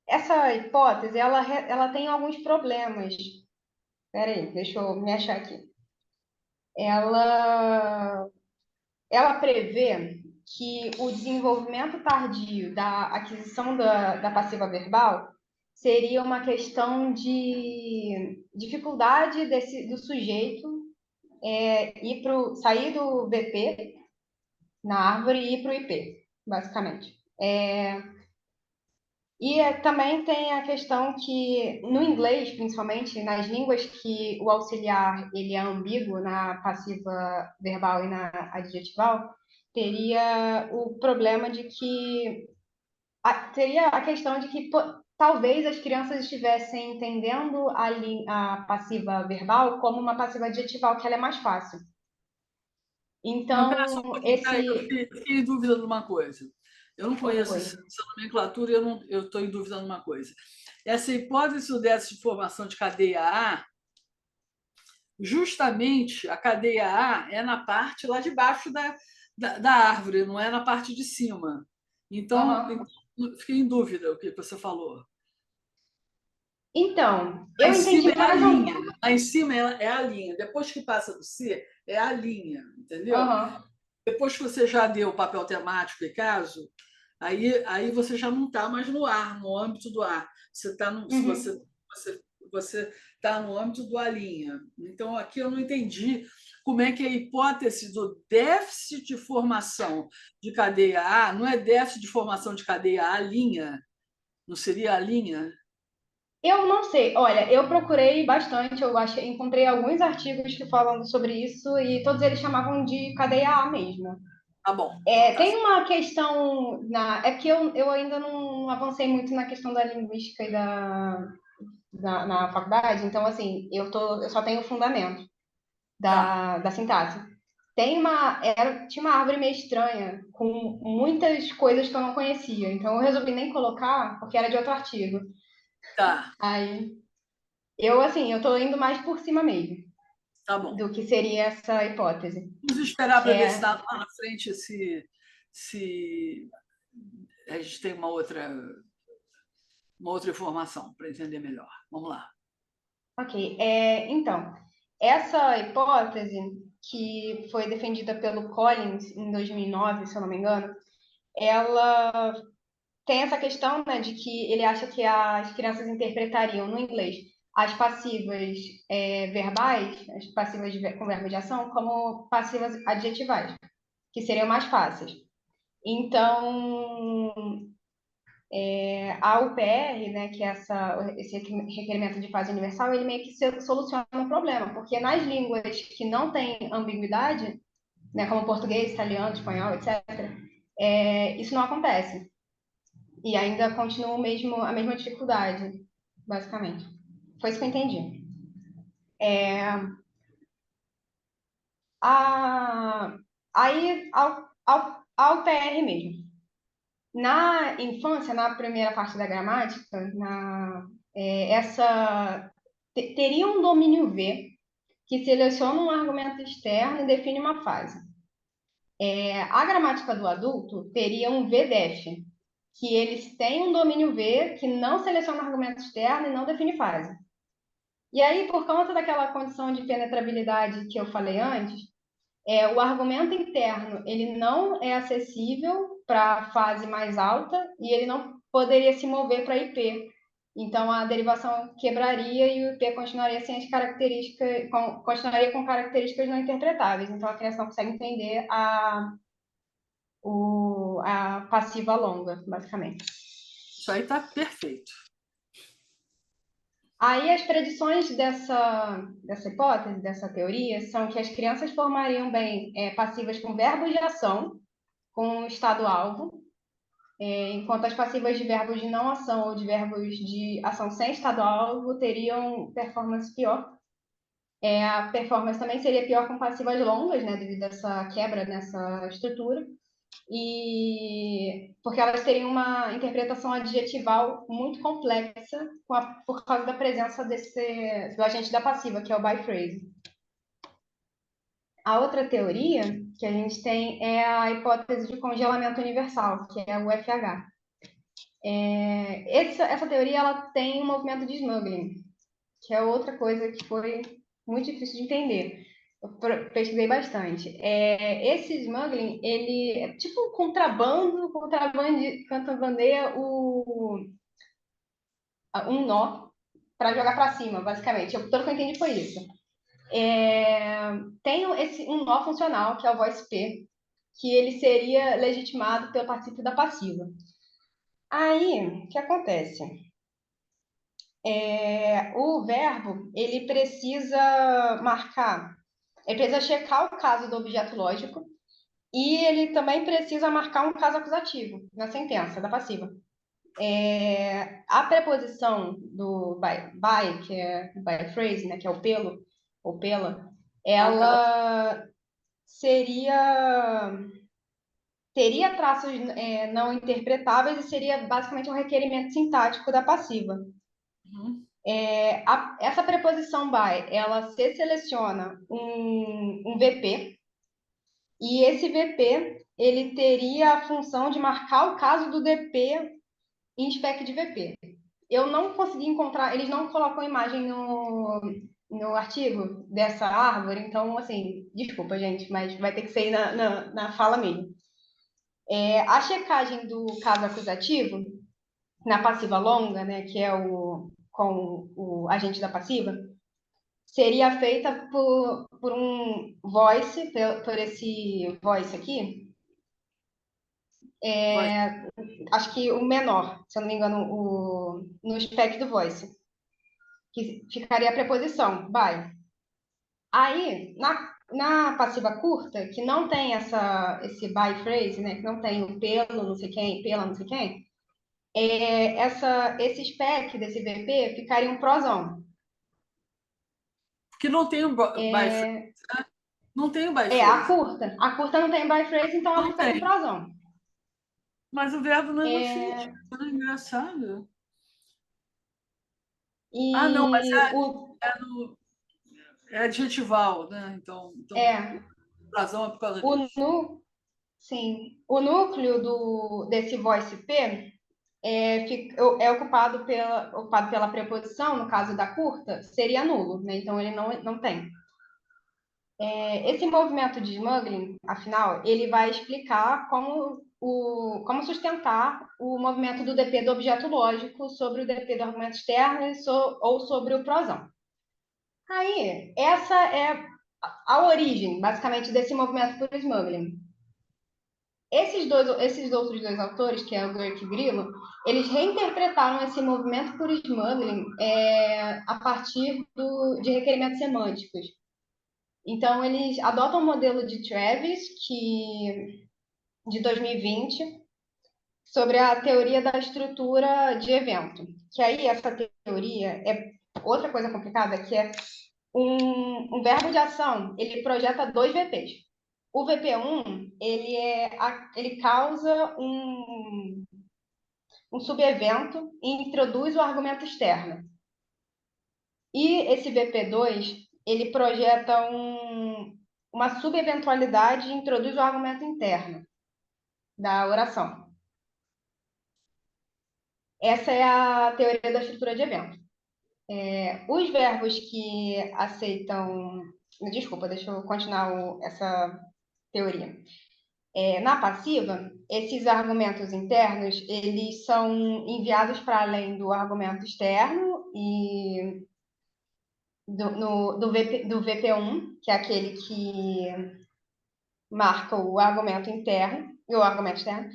Essa hipótese, ela tem alguns problemas. Espera aí, deixa eu me achar aqui. Ela prevê que o desenvolvimento tardio da aquisição da passiva verbal seria uma questão de dificuldade do sujeito sair do VP na árvore e ir para o IP, basicamente. Também tem a questão que, no inglês, principalmente, nas línguas que o auxiliar ele é ambíguo, na passiva verbal e na adjetival, teria o problema de que... teria a questão de que talvez as crianças estivessem entendendo a passiva verbal como uma passiva adjetival, que ela é mais fácil. Então, Espera só um pouquinho, eu fiquei em dúvida de uma coisa. Eu não conheço essa nomenclatura e eu estou em dúvida de uma coisa. Essa hipótese do déficit de formação de cadeia A, justamente a cadeia A é na parte lá de baixo da árvore, não é na parte de cima. Então, fiquei em dúvida o que você falou. Então, eu entendi mais ou menos. Lá em cima é a linha. Depois que passa do C, é a linha, entendeu? Depois que você já deu o papel temático e caso, aí você já não está mais no ar, no âmbito do ar. Você está você está no âmbito do A'. Então, aqui eu não entendi como é que a hipótese do déficit de formação de cadeia A não é déficit de formação de cadeia A'? Não seria a linha? Eu não sei. Olha, eu procurei bastante, encontrei alguns artigos que falam sobre isso e todos eles chamavam de cadeia A mesmo. Tá bom. Tem uma questão é que eu ainda não avancei muito na questão da linguística e na faculdade, então assim, eu só tenho o fundamento da sintaxe. Tinha uma árvore meio estranha, com muitas coisas que eu não conhecia, então eu resolvi nem colocar, porque era de outro artigo. Tá. Aí, eu tô indo mais por cima mesmo. Tá bom. Do que seria essa hipótese. Vamos esperar para ver se lá na frente se a gente tem uma outra informação para entender melhor. Vamos lá. Ok. Então, essa hipótese que foi defendida pelo Collins em 2009, se eu não me engano, ela tem essa questão, né, de que ele acha que as crianças interpretariam no inglês as passivas verbais, as passivas com verbo de ação, como passivas adjetivais, que seriam mais fáceis. Então, a UPR, né, que é esse requerimento de fase universal, ele meio que soluciona o problema, porque nas línguas que não têm ambiguidade, né, como português, italiano, espanhol, etc., isso não acontece. E ainda continua a mesma dificuldade, basicamente. Foi isso que eu entendi. Aí, ao PR mesmo. Na infância, na primeira parte da gramática, teria um domínio V que seleciona um argumento externo e define uma fase. A gramática do adulto teria um VDEF, que eles têm um domínio V que não seleciona argumento externo e não define fase. E aí, por conta daquela condição de penetrabilidade que eu falei antes, o argumento interno ele não é acessível para a fase mais alta e ele não poderia se mover para IP. Então, a derivação quebraria e o IP continuaria sem as características, continuaria com características não interpretáveis. Então, a criança não consegue entender a passiva longa, basicamente. Isso aí está perfeito. Aí as predições dessa hipótese, dessa teoria, são que as crianças formariam bem passivas com verbos de ação, com estado-alvo, enquanto as passivas de verbos de não ação ou de verbos de ação sem estado-alvo teriam performance pior. A performance também seria pior com passivas longas, né, devido a essa quebra nessa estrutura. Porque elas teriam uma interpretação adjetival muito complexa por causa da presença do agente da passiva, que é o by phrase. A outra teoria que a gente tem é a hipótese de congelamento universal, que é o FH. Essa teoria ela tem um movimento de smuggling, que é outra coisa que foi muito difícil de entender. Eu pesquisei bastante. Esse smuggling, ele é tipo um contrabandeia um nó para jogar para cima, basicamente. Pelo que eu entendi foi isso. Tem um nó funcional, que é o voice P, que ele seria legitimado pelo participio da passiva. Aí, o que acontece? O verbo, ele precisa checar o caso do objeto lógico e ele também precisa marcar um caso acusativo na sentença da passiva. A preposição do by, que é by phrase, né, que é o pelo, ou pela, ela teria traços não interpretáveis e seria basicamente um requerimento sintático da passiva. Essa preposição by, ela se seleciona um VP, e esse VP, ele teria a função de marcar o caso do DP em spec de VP. Eu não consegui encontrar, eles não colocam imagem no artigo dessa árvore, então, assim, desculpa, gente, mas vai ter que ser na fala mesmo. A checagem do caso acusativo, na passiva longa, né, que é com o agente da passiva, seria feita por um voice, por esse voice aqui, acho que o menor, se eu não me engano, no spec do voice, que ficaria a preposição, by. Aí, na passiva curta, que não tem esse by phrase, né, que não tem o pelo, não sei quem, pela, não sei quem, esse spec desse VP ficaria um prosão. Que não tem o by phrase, né? Não tem o by phrase. A curta não tem by phrase, então ela fica com prosão. Mas o verbo não é infinitiva, é engraçado. Não, mas é adjetival, né? Então razão é por causa disso. Sim. O núcleo desse voice P é ocupado pela preposição, no caso da curta, seria nulo, né? Então ele não tem. Esse movimento de smuggling, afinal, ele vai explicar como sustentar o movimento do DP do objeto lógico sobre o DP do argumento externo ou sobre o prosão. Aí, essa é a origem, basicamente, desse movimento por smuggling. Esses outros dois autores, que é o Gurk e Grillo, eles reinterpretaram esse movimento por smuggling a partir de requerimentos semânticos. Então, eles adotam o modelo de Travis, de 2020, sobre a teoria da estrutura de evento. Que aí, essa teoria é outra coisa complicada, que é um verbo de ação, ele projeta dois VPs. O VP1, ele causa um subevento e introduz o argumento externo. E esse VP2, ele projeta uma subeventualidade e introduz o argumento interno da oração. Essa é a teoria da estrutura de evento. Os verbos que aceitam... Desculpa, deixa eu continuar essa teoria. Na passiva, esses argumentos internos, eles são enviados para além do argumento externo e do VP1, que é aquele que marca o argumento interno e o argumento externo,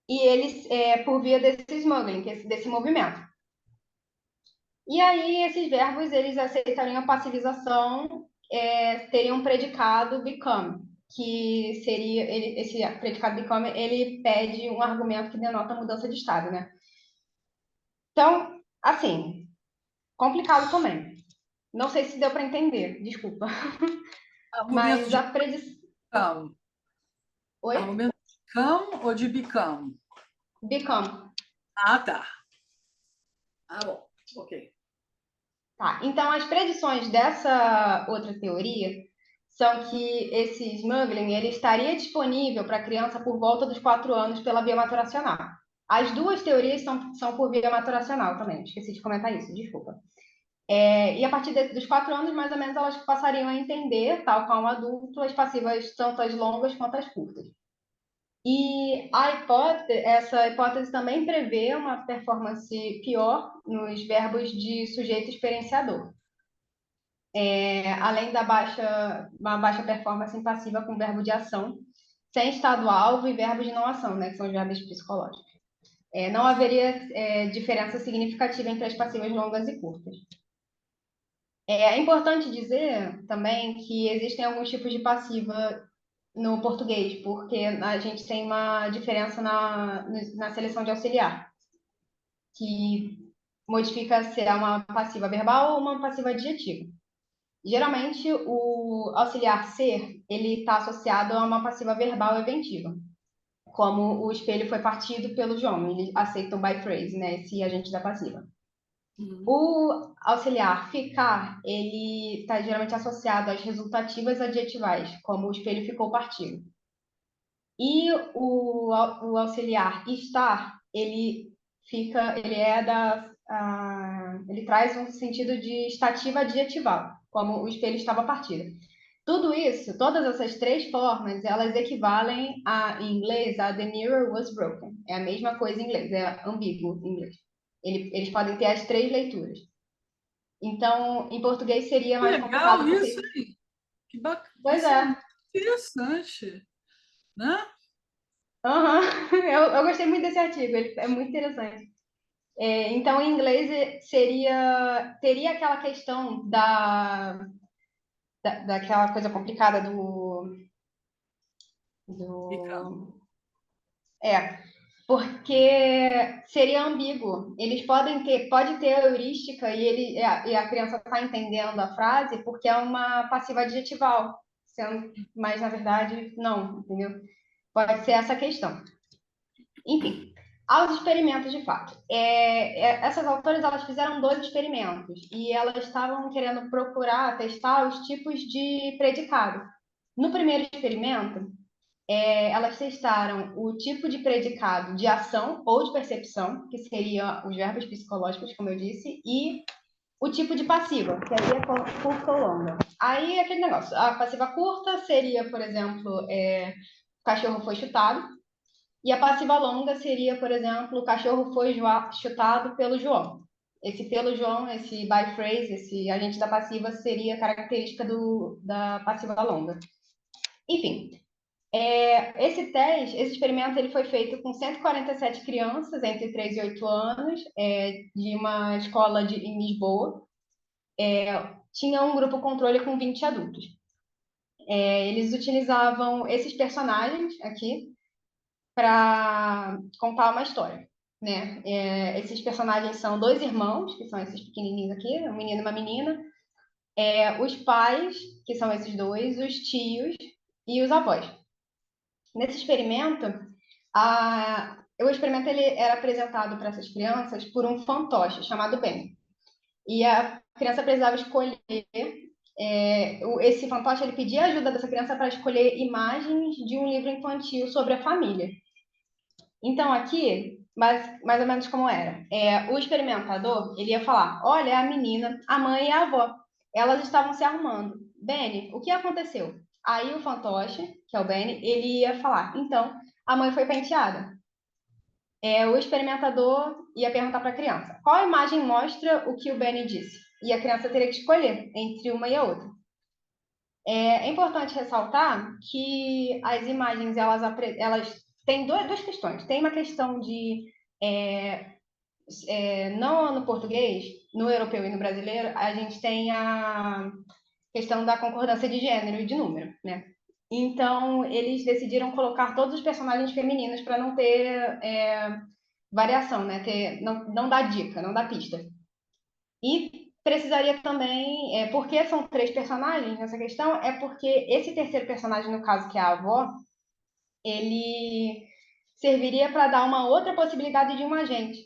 e eles, por via desse smuggling, desse movimento. E aí, esses verbos, eles aceitariam a passivização, teriam um predicado become, que seria, esse predicado become, ele pede um argumento que denota mudança de estado, né? Então, assim, complicado também. Não sei se deu para entender, desculpa. Argumento Mas a de predição... become. Oi? Argumento de come ou de become? Become. Ah, tá. Ah, bom. Ok. Tá, então as predições dessa outra teoria são que esse smuggling ele estaria disponível para a criança por volta dos 4 anos pela via maturacional. As duas teorias são por via maturacional também, esqueci de comentar isso, desculpa. E a partir dos 4 anos, mais ou menos, elas passariam a entender, tal qual um adulto, as passivas tanto as longas quanto as curtas. E essa hipótese também prevê uma performance pior nos verbos de sujeito experienciador. Além uma baixa performance em passiva com verbo de ação, sem estado-alvo e verbo de não ação, né, que são os verbos psicológicos. Não haveria diferença significativa entre as passivas longas e curtas. É importante dizer também que existem alguns tipos de passiva no português, porque a gente tem uma diferença na seleção de auxiliar, que modifica se é uma passiva verbal ou uma passiva adjetiva. Geralmente, o auxiliar ser, ele está associado a uma passiva verbal eventiva, como o espelho foi partido pelo João, ele aceita o by phrase, né, esse agente da passiva. O auxiliar ficar, ele está geralmente associado às resultativas adjetivais, como o espelho ficou partido. E o auxiliar estar, ele traz um sentido de estativa adjetival, como o espelho estava partido. Tudo isso, todas essas três formas, elas equivalem em inglês a the mirror was broken. É a mesma coisa em inglês, é ambíguo em inglês. Eles podem ter as três leituras. Então, em português seria mais complicado. Legal isso aí. Que bacana. Pois Isso é. é muito interessante, né? Uhum. Eu gostei muito desse artigo, ele é muito interessante. Então, em inglês, teria aquela questão daquela coisa complicada porque seria ambíguo. Eles pode ter a heurística e a criança está entendendo a frase porque é uma passiva adjetival, mas na verdade não, entendeu? Pode ser essa questão. Enfim, aos experimentos de fato. Essas autoras elas fizeram 2 experimentos e elas estavam querendo testar os tipos de predicado. No primeiro experimento, elas testaram o tipo de predicado de ação ou de percepção, que seriam os verbos psicológicos, como eu disse, e o tipo de passiva, que aí é curta ou longa. Aí aquele negócio, a passiva curta seria, por exemplo, o cachorro foi chutado, e a passiva longa seria, por exemplo, o cachorro foi chutado pelo João. Esse pelo João, esse by phrase, esse agente da passiva seria característica da passiva longa. Enfim, esse experimento ele foi feito com 147 crianças entre 3 e 8 anos, de uma escola em Lisboa. Tinha um grupo controle com 20 adultos. Eles utilizavam esses personagens aqui para contar uma história, né? Esses personagens são dois irmãos, que são esses pequenininhos aqui, um menino e uma menina, os pais, que são esses dois, os tios e os avós. Nesse experimento, o experimento ele era apresentado para essas crianças por um fantoche chamado Ben. E a criança precisava escolher. Esse fantoche ele pedia ajuda dessa criança para escolher imagens de um livro infantil sobre a família. Então, aqui, mais ou menos como era. O experimentador ele ia falar: olha, a menina, a mãe e a avó. Elas estavam se arrumando. Benny, o que aconteceu? Aí o fantoche, que é o Benny, ele ia falar: então, a mãe foi penteada. O experimentador ia perguntar para a criança: qual imagem mostra o que o Benny disse? E a criança teria que escolher entre uma e a outra. É importante ressaltar que as imagens elas têm duas questões. Tem uma questão de não no português, no europeu e no brasileiro, a gente tem a questão da concordância de gênero e de número, né? Então, eles decidiram colocar todos os personagens femininos para não ter variação, né? Não dar dica, não dar pista. E precisaria também, porque são 3 personagens nessa questão, é porque esse terceiro personagem, no caso, que é a avó, ele serviria para dar uma outra possibilidade de um agente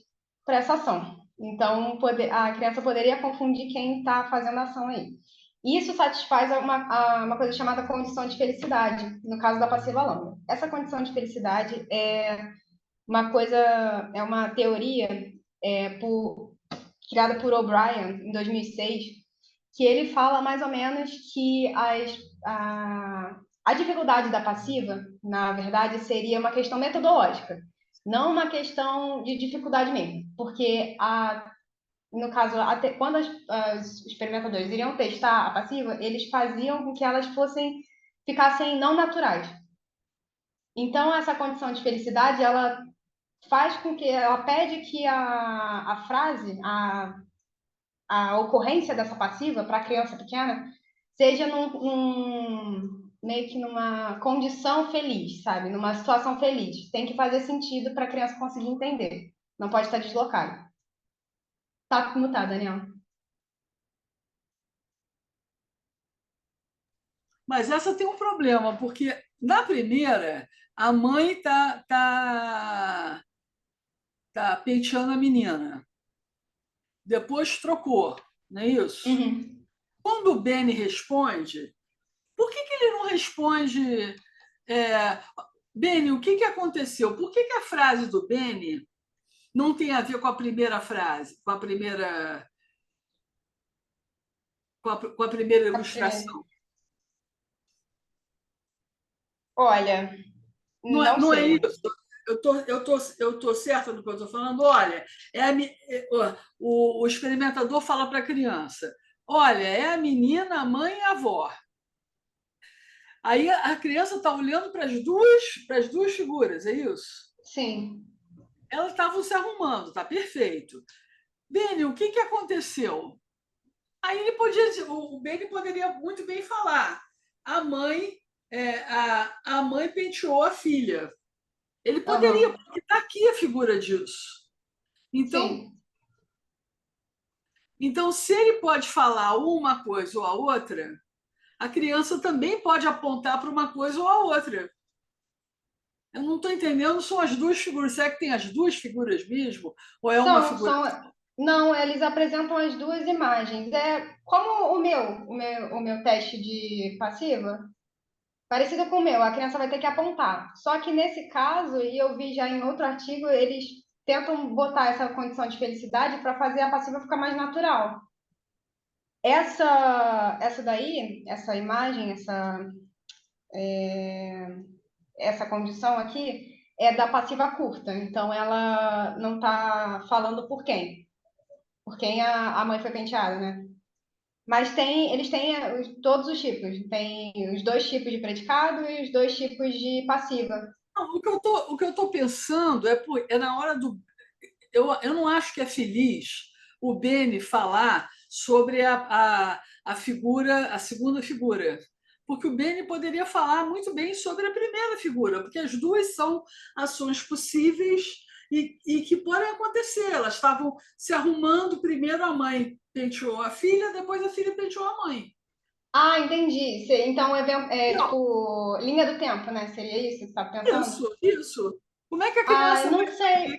para essa ação. Então, a criança poderia confundir quem está fazendo a ação aí. Isso satisfaz uma coisa chamada condição de felicidade, no caso da passiva longa. Essa condição de felicidade é uma teoria criada por O'Brien em 2006, que ele fala mais ou menos que a dificuldade da passiva, na verdade, seria uma questão metodológica, não uma questão de dificuldade mesmo, porque no caso, quando os experimentadores iriam testar a passiva, eles faziam com que elas ficassem não naturais. Então, essa condição de felicidade, ela faz com que ela pede que a frase, a ocorrência dessa passiva para a criança pequena seja meio que numa condição feliz, sabe? Numa situação feliz. Tem que fazer sentido para a criança conseguir entender. Não pode estar deslocado. Tá mutado, Daniel. Mas essa tem um problema, porque na primeira, a mãe tá penteando a menina. Depois trocou, não é isso? Uhum. Quando o Benny responde, por que ele não responde Benny, o que aconteceu? Por que a frase do Benny não tem a ver com a primeira frase, com a primeira ilustração? Olha, Não é sei. isso. Eu tô certa do que eu estou falando. Olha, o experimentador fala para a criança: olha, é a menina, a mãe e a avó. Aí a criança está olhando para as duas figuras, é isso? Sim. Elas estavam se arrumando, tá perfeito. Benny, o que aconteceu? Aí o Benny poderia muito bem falar: a mãe, a mãe penteou a filha. Ele poderia, porque está aqui a figura disso. Então, Sim. então, se ele pode falar uma coisa ou a outra, a criança também pode apontar para uma coisa ou a outra. Eu não estou entendendo, são as duas figuras. Será que tem as duas figuras mesmo? Ou é uma figura? Não, eles apresentam as duas imagens. Como o meu teste de passiva, parecido com o meu, a criança vai ter que apontar. Só que nesse caso, e eu vi já em outro artigo, eles tentam botar essa condição de felicidade para fazer a passiva ficar mais natural. essa daí, essa imagem, essa condição aqui é da passiva curta, então ela não está falando por quem a mãe foi penteada, né? Mas eles têm todos os tipos, tem os dois tipos de predicado e os dois tipos de passiva. Não, o que eu tô pensando é na hora do. Eu não acho que é feliz o Beni falar sobre a figura, a segunda figura. Porque o Beni poderia falar muito bem sobre a primeira figura, porque as duas são ações possíveis e que podem acontecer. Elas estavam se arrumando, primeiro a mãe penteou a filha, depois a filha penteou a mãe. Ah, entendi. Então, tipo, linha do tempo, né? Seria isso que você está pensando? Isso. Como é que a Ah, criança não vai. sei.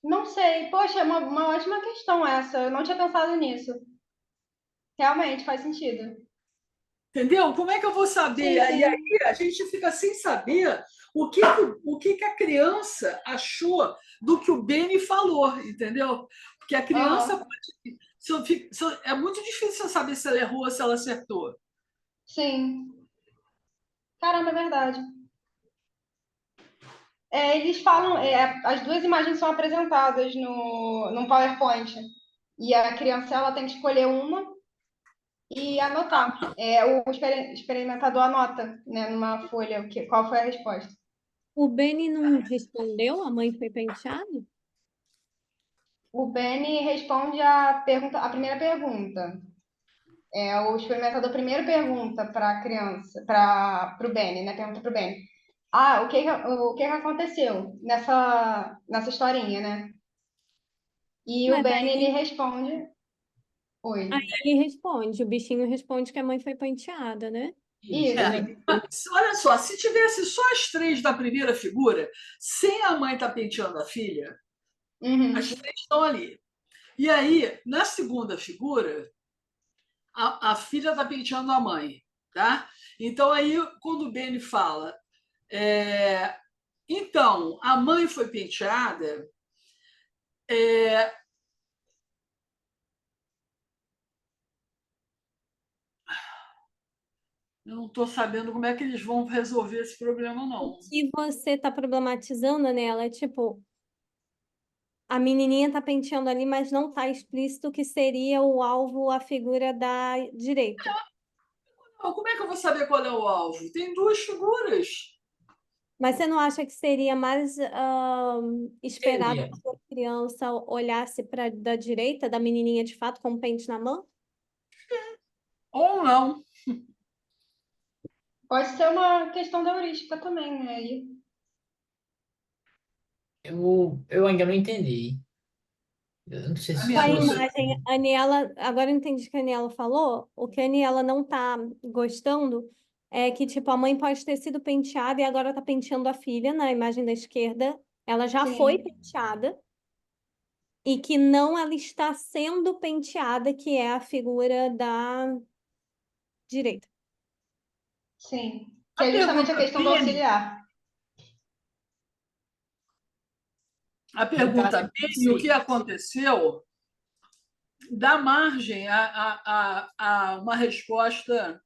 Não sei. Poxa, é uma ótima questão essa. Eu não tinha pensado nisso. Realmente faz sentido. Entendeu? Como é que eu vou saber? Sim, E aí sim. a gente fica sem saber o que a criança achou do que o Beni falou, entendeu? Porque a criança Aham. pode. É muito difícil saber se ela errou ou se ela acertou. Sim. Caramba, é verdade. Eles falam, as duas imagens são apresentadas no PowerPoint. E a criança ela tem que escolher uma e anotar. Experimentador anota, né, numa folha qual foi a resposta. O Beni não respondeu? A mãe foi penteada? O Benny responde a primeira pergunta. O experimentador primeiro pergunta para a criança, para o Benny, né? Pergunta para o Benny. Ah, o que que aconteceu nessa historinha, né? E o Mas Benny, ele aí, responde, aí oi. ele responde, o bichinho responde que a mãe foi penteada, né? Isso. Isso, Olha só, se tivesse só as três da primeira figura, sem a mãe estar penteando a filha, as uhum, três estão ali. E aí, na segunda figura, a filha está penteando a mãe, tá? Então aí, quando o Benny fala, é, então a mãe foi penteada, é, eu não estou sabendo como é que eles vão resolver esse problema, O não. que você tá problematizando nela é tipo, a menininha tá penteando ali, mas não tá explícito que seria o alvo a figura da direita. Não, como é que eu vou saber qual é o alvo? Tem duas figuras. Mas você não acha que seria mais esperado Seria. que a criança olhasse para da direita, da menininha de fato, com o pente na mão? Ou não. pode ser uma questão da heurística também, né? Eu ainda não entendi. Eu não sei A se Com minha a fosse. dúvida. imagem, a Aniela, agora eu entendi o que a Aniela falou. O que a Aniela não tá gostando é que, tipo, a mãe pode ter sido penteada e agora tá penteando a filha na imagem da esquerda. Ela já foi Sim, penteada e que não ela está sendo penteada, que é a figura da direita. sim. Que A é justamente a pergunta questão do Bene, auxiliar. a No caso, pergunta não Bene, o que sei. aconteceu, dá margem a uma resposta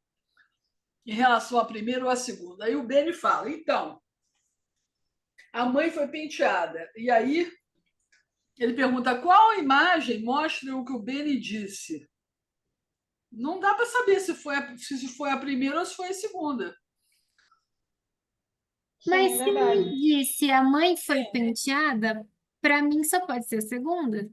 em relação à primeira ou à segunda. Aí o Beni fala, então, a mãe foi penteada. E aí ele pergunta qual imagem mostra o que o Beni disse. Não dá para saber se foi a primeira ou se foi a segunda. Sim, é Mas se verdade. me disse a mãe foi penteada, para mim só pode ser a segunda.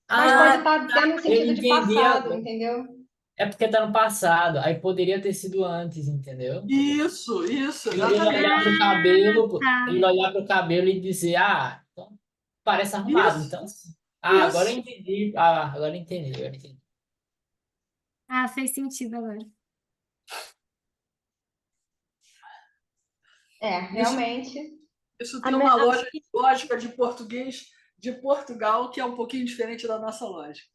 Mas pode Ah, estar tendo um eu sentido de entendi passado, agora. entendeu? É porque tá no passado. Aí poderia ter sido antes, entendeu? Isso, Ele olhar exatamente. pro Ah, cabelo, tá. ele olhar pro cabelo e dizer, ah, então parece arrumado. Isso, Então, agora eu isso. entendi. Ah, agora eu entendi, agora eu entendi. Ah, fez sentido agora. Isso, Realmente. isso A, tem me- uma a- lógica de português de Portugal que é um pouquinho diferente da nossa lógica.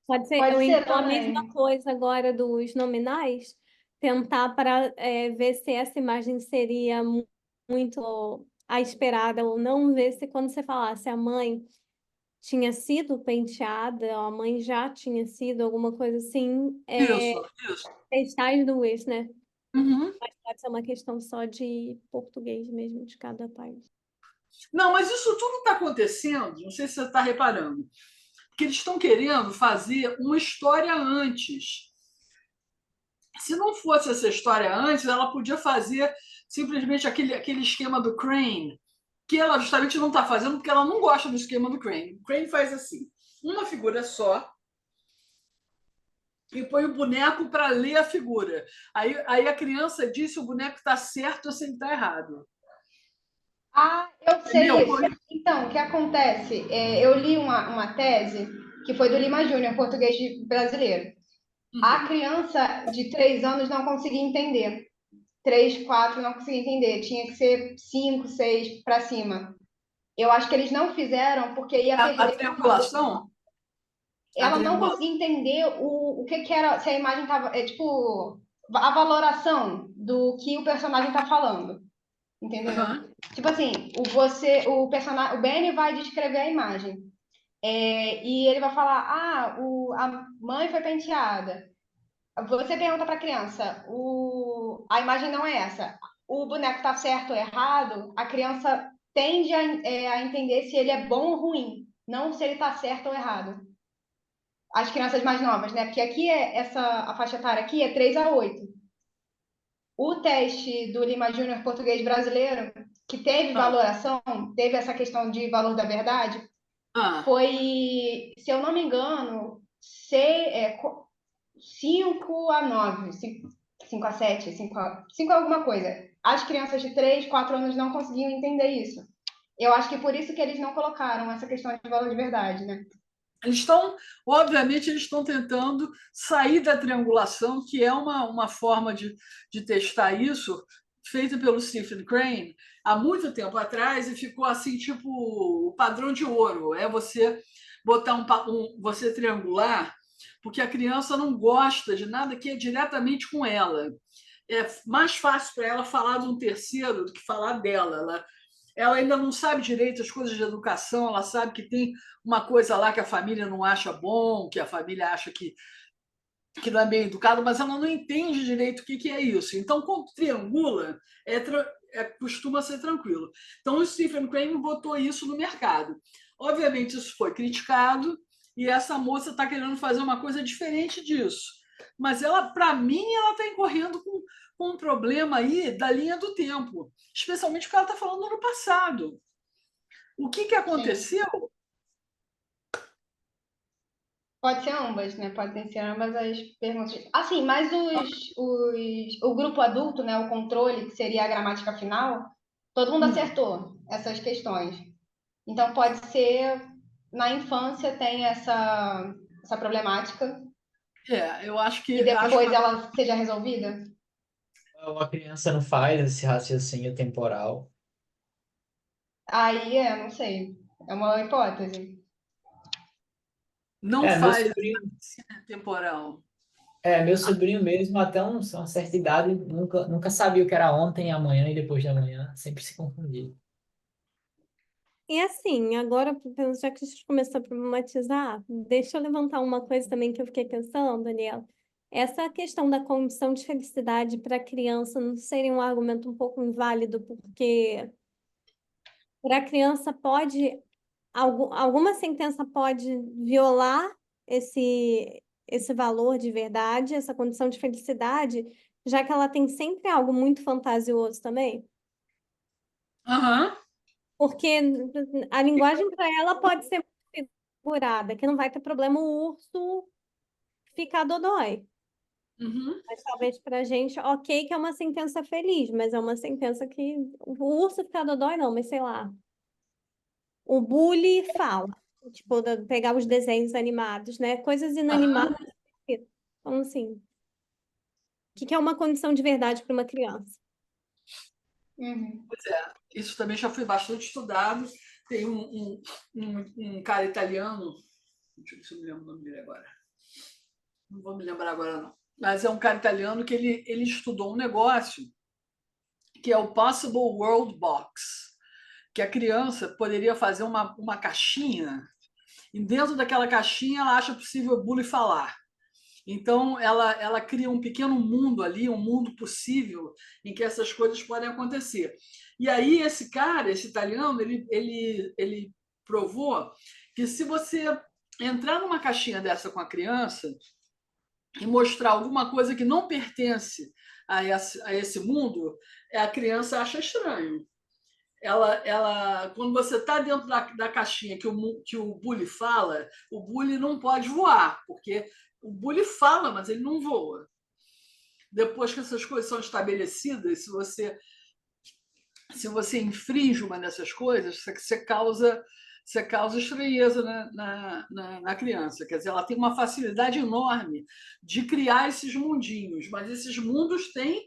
Pode ser, Pode ser então, a mesma também. coisa agora dos nominais, tentar para ver se essa imagem seria muito a esperada ou não, ver se quando você falasse a mãe tinha sido penteada, a mãe já tinha sido, alguma coisa assim, Isso. testar as duas, né? Uhum. Mas pode ser uma questão só de português mesmo, de cada país. Não, mas isso tudo está acontecendo, não sei se você está reparando, porque eles estão querendo fazer uma história antes. Se não fosse essa história antes, ela podia fazer simplesmente aquele esquema do Crane, que ela justamente não está fazendo porque ela não gosta do esquema do Crane. O Crane faz assim, uma figura só, e põe o boneco para ler a figura. Aí a criança diz se o boneco está certo ou se ele está errado. Ah, eu sei Entendeu? isso. Então, o que acontece? Eu li uma tese que foi do Lima Júnior, português brasileiro. A criança de 3 anos não conseguia entender. 3, 4 não conseguia entender. Tinha que ser 5, 6 para cima. Eu acho que eles não fizeram porque ia A perder. triangulação? A Ela não triangulação. conseguia entender o que era, se a imagem estava. Tipo, a valoração do que o personagem está falando. Entendeu? Uhum. Tipo assim, o personagem, o Benny vai descrever a imagem. E ele vai falar: a mãe foi penteada. Você pergunta para a criança: a imagem não é essa. O boneco está certo ou errado? A criança tende a entender se ele é bom ou ruim, não se ele está certo ou errado. As crianças mais novas, né? Porque aqui a faixa etária aqui é 3 a 8. O teste do Lima Júnior português brasileiro, que teve valoração, teve essa questão de valor da verdade, foi, se eu não me engano, 5 a 9, 5 a 7, 5 a alguma coisa. As crianças de 3, 4 anos não conseguiam entender isso. Eu acho que por isso que eles não colocaram essa questão de valor de verdade, né? Obviamente, eles estão tentando sair da triangulação, que é uma forma de testar isso, feita pelo Stephen Crane há muito tempo atrás, e ficou assim, tipo, o padrão de ouro. É você botar você triangular, porque a criança não gosta de nada que é diretamente com ela. É mais fácil para ela falar de um terceiro do que falar dela. Ela ainda não sabe direito as coisas de educação, ela sabe que tem uma coisa lá que a família não acha bom, que a família acha que não é bem educado, mas ela não entende direito o que é isso. Então, quando triangula, costuma ser tranquilo. Então, o Stephen Crane botou isso no mercado. Obviamente, isso foi criticado e essa moça está querendo fazer uma coisa diferente disso. Mas ela, para mim, ela está incorrendo com um problema aí da linha do tempo, especialmente porque ela está falando do ano passado. O que aconteceu? Sim. Pode ser ambas, né? Podem ser ambas as perguntas. Assim, mas o grupo adulto, né? O controle, que seria a gramática final, todo mundo acertou essas questões. Então, pode ser, na infância tem essa problemática Eu acho que e depois ela seja resolvida? A criança não faz esse raciocínio temporal. Aí, não sei. É uma hipótese. não Meu faz sobrinho, temporal. meu sobrinho mesmo, até uma certa idade, nunca sabia o que era ontem, amanhã e depois da manhã. Sempre se confundia. E assim, agora, já que a gente começou a problematizar, deixa eu levantar uma coisa também que eu fiquei pensando, Daniela. Essa questão da condição de felicidade para a criança não seria um argumento um pouco inválido, porque para a criança alguma sentença pode violar esse valor de verdade, essa condição de felicidade, já que ela tem sempre algo muito fantasioso também? Uhum. Porque a linguagem para ela pode ser muito figurada, que não vai ter problema o urso ficar dodói. Uhum. Mas talvez para a gente, ok, que é uma sentença feliz, mas é uma sentença que o urso ficar dodói, não, mas sei lá. O bully fala, tipo, pegar os desenhos animados, né? Coisas inanimadas. Então, assim, o que é uma condição de verdade para uma criança? Uhum. Pois é, isso também já foi bastante estudado. Tem um cara italiano, deixa eu ver se eu me lembro o nome dele agora. Não vou me lembrar agora, não. Mas é um cara italiano que ele estudou um negócio que é o Possible World Box, que a criança poderia fazer uma caixinha E dentro daquela caixinha, ela acha possível o bully falar. Então, ela cria um pequeno mundo ali, um mundo possível em que essas coisas podem acontecer. E aí, esse cara, esse italiano, ele provou que se você entrar numa caixinha dessa com a criança e mostrar alguma coisa que não pertence a esse mundo, a criança acha estranho. Quando você está dentro da caixinha que o bully fala, o bully não pode voar, porque o bully fala, mas ele não voa. Depois que essas coisas são estabelecidas, se você infringe uma dessas coisas, você causa estranheza na criança. Quer dizer, ela tem uma facilidade enorme de criar esses mundinhos, mas esses mundos têm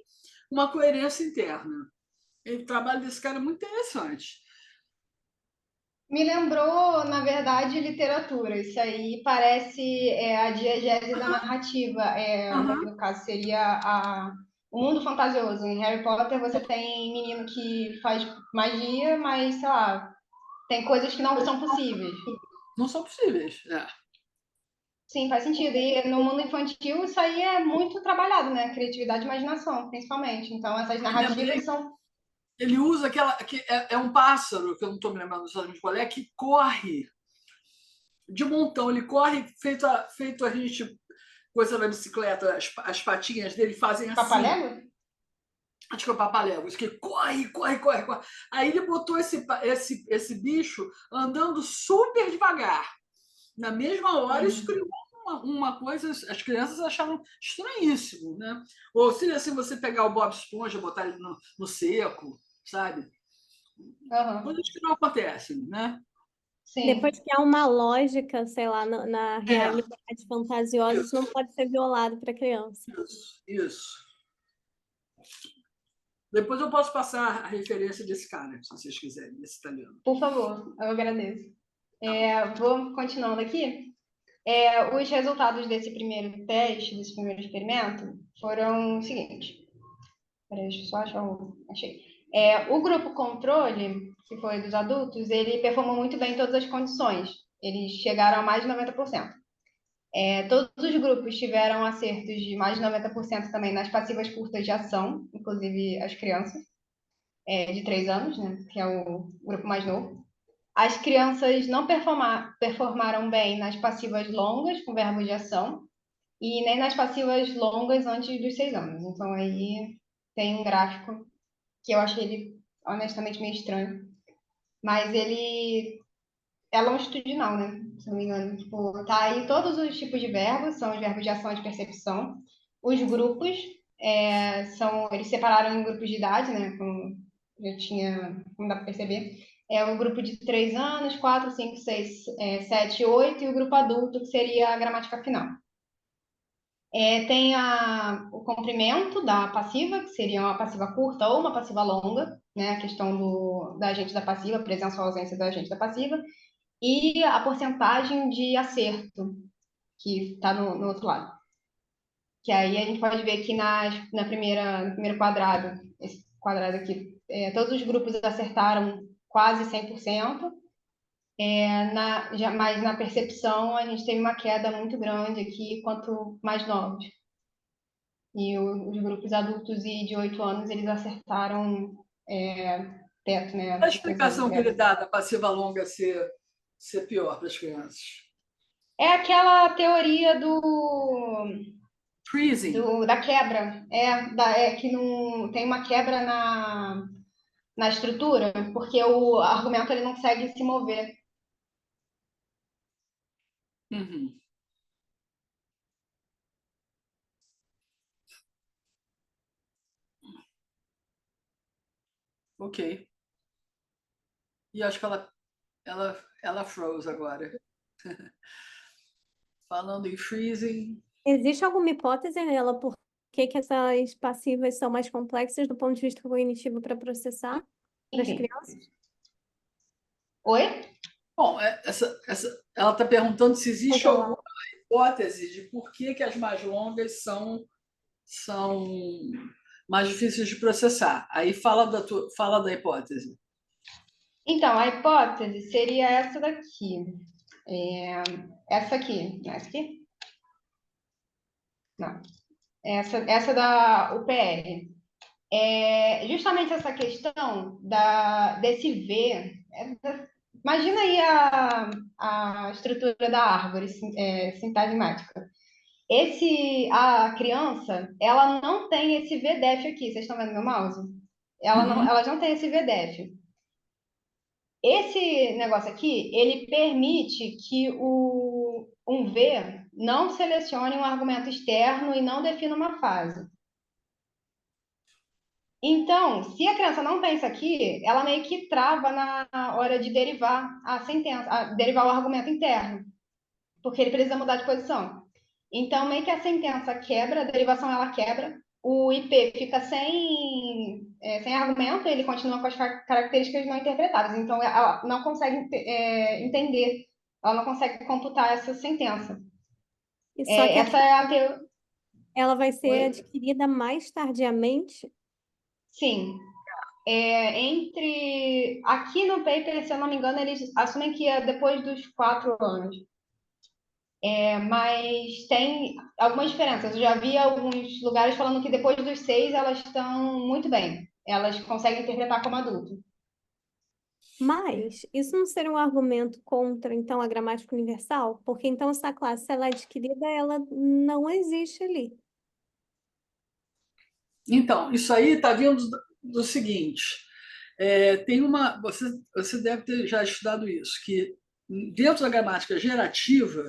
uma coerência interna. O trabalho desse cara é muito interessante. Me lembrou, na verdade, literatura. Isso aí parece a diegese da narrativa. No caso, seria o mundo fantasioso. Em Harry Potter, você tem menino que faz magia, mas, sei lá, tem coisas que não são possíveis. Não são possíveis. Sim, faz sentido. E no mundo infantil, isso aí é muito trabalhado, né? Criatividade e imaginação, principalmente. Então, essas narrativas são... Ele usa aquela... É um pássaro, que eu não estou me lembrando exatamente qual é, que corre de montão. Ele corre feito a gente... Coisa na bicicleta, as patinhas dele fazem assim. Papalégua? Acho que é o Papaléguas, que corre. Aí ele botou esse bicho andando super devagar. Na mesma hora, isso criou uma coisa, as crianças acharam estranhíssimo, né? Ou seria assim, você pegar o Bob Esponja e botar ele no seco, sabe? Coisas que não acontecem, né? Sim. Depois que há uma lógica, sei lá, na realidade fantasiosa, isso não pode ser violado para criança. Isso. Depois eu posso passar a referência desse cara, se vocês quiserem, desse italiano. Por favor, eu agradeço. Vou continuando aqui. Os resultados desse primeiro teste, desse primeiro experimento, foram os seguintes. Peraí, deixa eu só achar achei. O grupo controle, que foi dos adultos, ele performou muito bem em todas as condições. Eles chegaram a mais de 90%. Todos os grupos tiveram acertos de mais de 90% também nas passivas curtas de ação, inclusive as crianças de 3 anos, né, que é o grupo mais novo. As crianças não performaram bem nas passivas longas, com verbos de ação, e nem nas passivas longas antes dos 6 anos. Então, aí tem um gráfico que eu achei ele, honestamente, meio estranho. Mas ele é longitudinal, né? Se não me engano. Tipo, tá aí todos os tipos de verbos, são os verbos de ação e de percepção. Os grupos, eles separaram em grupos de idade, né? Como dá para perceber. O grupo de 3 anos, 4, 5, 6, 7, 8, e o grupo adulto, que seria a gramática final. Tem o comprimento da passiva, que seria uma passiva curta ou uma passiva longa, né? A questão da agente da passiva, presença ou ausência da agente da passiva, e a porcentagem de acerto, que está no outro lado. Que aí a gente pode ver que no primeiro quadrado, esse quadrado aqui, todos os grupos acertaram quase 100%, mas na percepção a gente teve uma queda muito grande aqui, quanto mais novos. E os grupos adultos e de 8 anos, eles acertaram teto, né? A explicação que ele dá da passiva longa ser pior para as crianças? É aquela teoria do Freezing. Da quebra. Que não tem uma quebra na estrutura, porque o argumento ele não consegue se mover. Uhum. Ok. E acho que ela froze agora. Falando em freezing. Existe alguma hipótese nela por que essas passivas são mais complexas do ponto de vista cognitivo para processar para as crianças? Oi? Bom, ela está perguntando se existe alguma hipótese de por que as mais longas são mais difíceis de processar. Aí fala da hipótese. Então, a hipótese seria essa daqui. Essa aqui, não é essa aqui? Não. Essa da UPL. Justamente essa questão desse V. Imagina aí a estrutura da árvore sintagmática. A criança, ela não tem esse VDEF aqui. Vocês estão vendo meu mouse? Ela não tem esse VDEF. Esse negócio aqui, ele permite que um V não selecione um argumento externo e não defina uma fase. Então, se a criança não tem isso aqui, ela meio que trava na hora de derivar a sentença, derivar o argumento interno, porque ele precisa mudar de posição. Então, meio que a sentença quebra, a derivação ela quebra, o IP fica sem argumento, ele continua com as características não interpretáveis. Então, ela não consegue entender, ela não consegue computar essa sentença. E só que Essa é a teoria. ela vai ser Oi? adquirida mais tardiamente? Sim. Aqui no paper, se eu não me engano, eles assumem que é depois dos 4 anos. Mas tem algumas diferenças. Eu já vi alguns lugares falando que depois dos 6 elas estão muito bem. Elas conseguem interpretar como adulto. Mas isso não seria um argumento contra, então, a gramática universal? Porque, então, essa classe, se ela é adquirida, ela não existe ali. Então, isso aí está vindo do seguinte: você deve ter já estudado isso, que dentro da gramática gerativa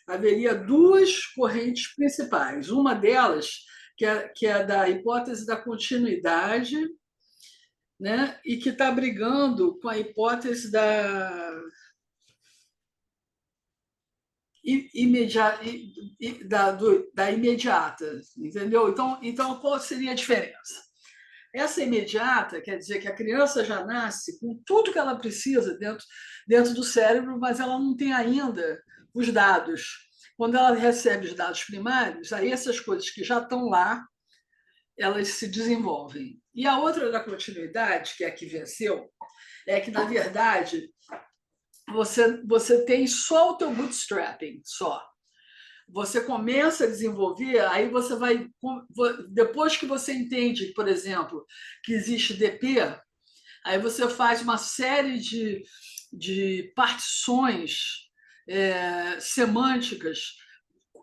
haveria 2 correntes principais. Uma delas, que é da hipótese da continuidade, né, e que está brigando com a hipótese da imediata, entendeu? Então, qual seria a diferença? Essa imediata quer dizer que a criança já nasce com tudo que ela precisa dentro do cérebro, mas ela não tem ainda os dados. Quando ela recebe os dados primários, aí essas coisas que já estão lá, elas se desenvolvem. E a outra da continuidade, que é a que venceu, é que, na verdade, você tem só o teu bootstrapping, só. Você começa a desenvolver, aí você vai... Depois que você entende, por exemplo, que existe DP, aí você faz uma série de partições semânticas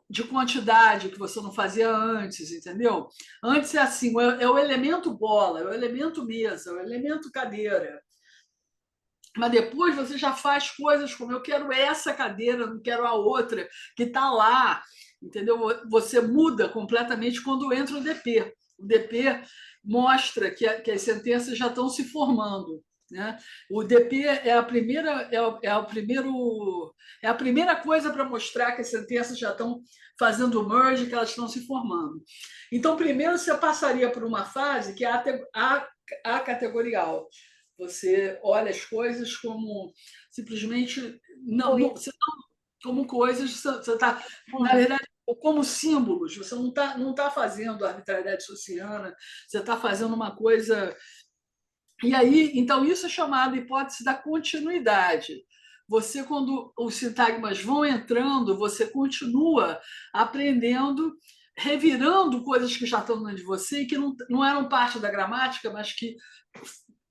de quantidade que você não fazia antes, entendeu? Antes é assim, é o elemento bola, é o elemento mesa, é o elemento cadeira. Mas depois você já faz coisas como eu quero essa cadeira, não quero a outra, que está lá, entendeu? Você muda completamente quando entra o DP. O DP mostra que as sentenças já estão se formando, né? O DP é a primeira coisa para mostrar que as sentenças já estão fazendo o merge, que elas estão se formando. Então, primeiro você passaria por uma fase que é a categorial. Você olha as coisas como simplesmente como coisas, você está, na verdade, como símbolos. Você não tá fazendo arbitrariedade sociana, você está fazendo uma coisa. E aí, então, isso é chamado hipótese da continuidade. Você, quando os sintagmas vão entrando, você continua aprendendo, revirando coisas que já estão dentro de você e que não eram parte da gramática, mas que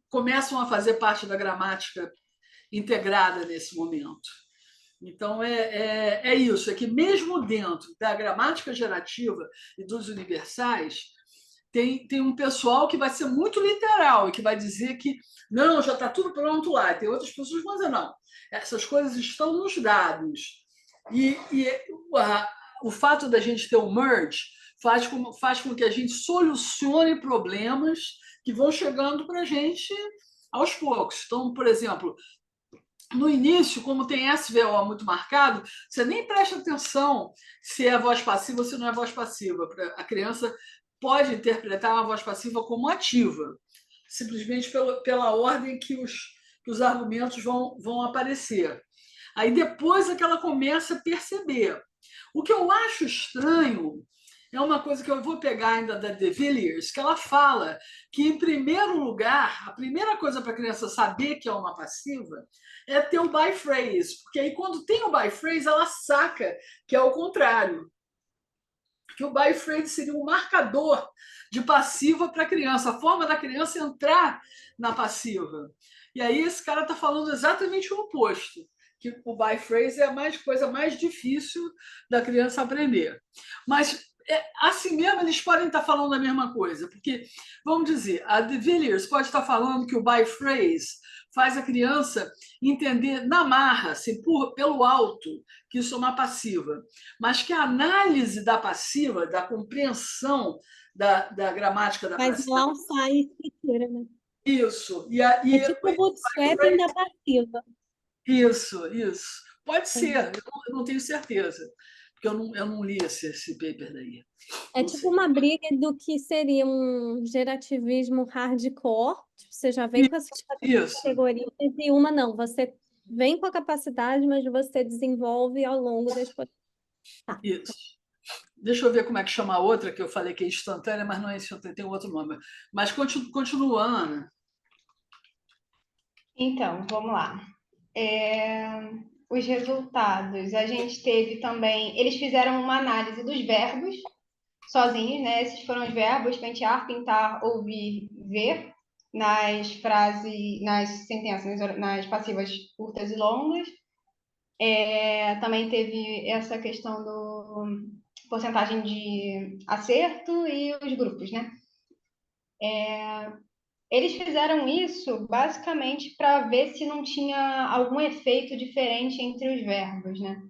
começam a fazer parte da gramática integrada nesse momento. Então, é isso, é que mesmo dentro da gramática gerativa e dos universais, tem um pessoal que vai ser muito literal e que vai dizer que não, já está tudo pronto lá. E tem outras pessoas que vão dizer, não, essas coisas estão nos dados. E o fato da gente ter um merge faz com que a gente solucione problemas que vão chegando para a gente aos poucos. Então, por exemplo, no início, como tem SVO muito marcado, você nem presta atenção se é voz passiva ou se não é voz passiva. A criança pode interpretar uma voz passiva como ativa, simplesmente pela ordem que os argumentos vão aparecer. Aí depois é que ela começa a perceber. O que eu acho estranho é uma coisa que eu vou pegar ainda da De Villiers, que ela fala que, em primeiro lugar, a primeira coisa para a criança saber que é uma passiva é ter o by phrase, porque aí, quando tem o by phrase, ela saca que é o contrário, que o by phrase seria um marcador de passiva para a criança, a forma da criança entrar na passiva. E aí, esse cara está falando exatamente o oposto, que o by phrase é a coisa mais difícil da criança aprender. Mas assim mesmo eles podem estar falando a mesma coisa, porque, vamos dizer, a De Villiers pode estar falando que o by phrase faz a criança entender na marra, assim, pelo alto, que isso é uma passiva, mas que a análise da passiva, da compreensão da gramática da Mas passiva, não alçar a escritura, né? isso, É tipo o bootstrapping da passiva. isso. Pode ser, eu não tenho certeza, porque eu não li esse paper daí. É Não tipo sei. uma briga do que seria um gerativismo hardcore, tipo, você já vem com essas Isso, categorias, e uma não, você vem com a capacidade, mas você desenvolve ao longo das... Tá. isso. Deixa eu ver como é que chama a outra, que eu falei que é instantânea, mas não é instantânea, tem outro nome. Mas continua, Ana. Então, vamos lá. Os resultados, a gente teve também, eles fizeram uma análise dos verbos sozinhos, né? Esses foram os verbos pentear, pintar, ouvir, ver, nas frases, nas sentenças, nas passivas curtas e longas. Também teve essa questão do porcentagem de acerto e os grupos, né? Eles fizeram isso basicamente para ver se não tinha algum efeito diferente entre os verbos, né?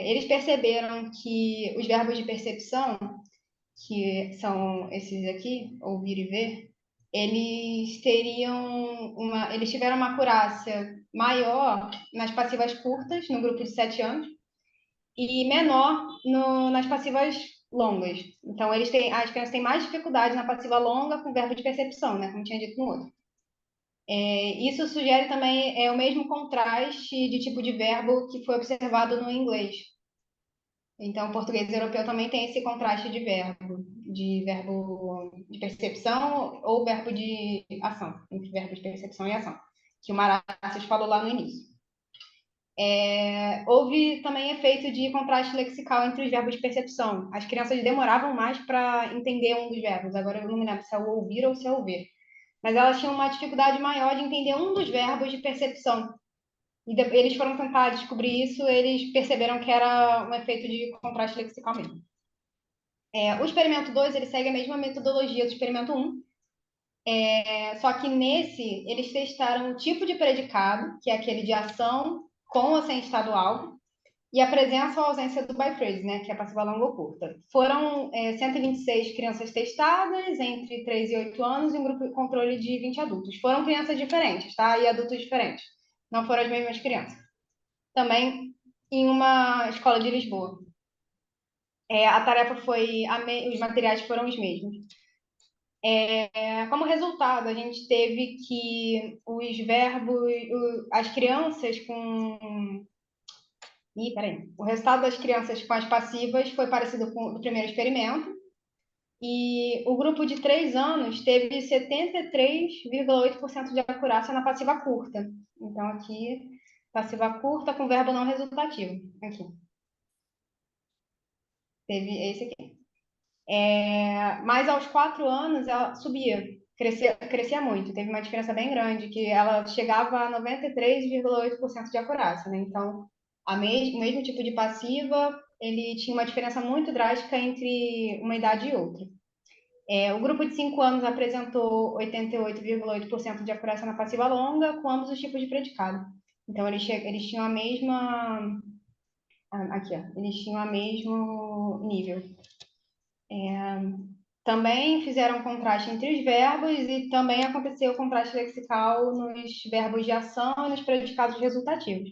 Eles perceberam que os verbos de percepção, que são esses aqui, ouvir e ver, eles tiveram uma acurácia maior nas passivas curtas, no grupo de 7 anos, e menor nas passivas longas. Então, as crianças têm mais dificuldade na passiva longa com o verbo de percepção, né? Como tinha dito no outro. Isso sugere também o mesmo contraste de tipo de verbo que foi observado no inglês. Então, o português europeu também tem esse contraste de verbo de percepção ou verbo de ação, entre verbo de percepção e ação, que o Maracias falou lá no início. Houve também efeito de contraste lexical entre os verbos de percepção. As crianças demoravam mais para entender um dos verbos. Agora eu não me lembro se é o ouvir ou se é o ver. Mas elas tinham uma dificuldade maior de entender um dos verbos de percepção. E eles foram tentar descobrir isso, eles perceberam que era um efeito de contraste lexical mesmo. O experimento 2, ele segue a mesma metodologia do experimento 1, só que nesse, eles testaram o tipo de predicado, que é aquele de ação com ou sem estado alvo, e a presença ou ausência do by phrase, né, que é passiva longa ou curta. Foram 126 crianças testadas, entre 3 e 8 anos, e um grupo de controle de 20 adultos. Foram crianças diferentes, tá? E adultos diferentes. Não foram as mesmas crianças. Também em uma escola de Lisboa. A tarefa foi... Os materiais foram os mesmos. Como resultado, a gente teve que os verbos... As crianças com... peraí. O resultado das crianças com as passivas foi parecido com o do primeiro experimento. E o grupo de 3 anos teve 73,8% de acurácia na passiva curta. Então, aqui, passiva curta com verbo não resultativo. Aqui. Teve esse aqui. Mas aos 4 anos, ela subia, crescia muito. Teve uma diferença bem grande, que ela chegava a 93,8% de acurácia, né? Então, o mesmo tipo de passiva, ele tinha uma diferença muito drástica entre uma idade e outra. O grupo de 5 anos apresentou 88,8% de acurácia na passiva longa, com ambos os tipos de predicado. Então, eles tinham a mesma... Aqui, ó. Eles tinham o mesmo nível. Também fizeram contraste entre os verbos e também aconteceu contraste lexical nos verbos de ação e nos predicados resultativos.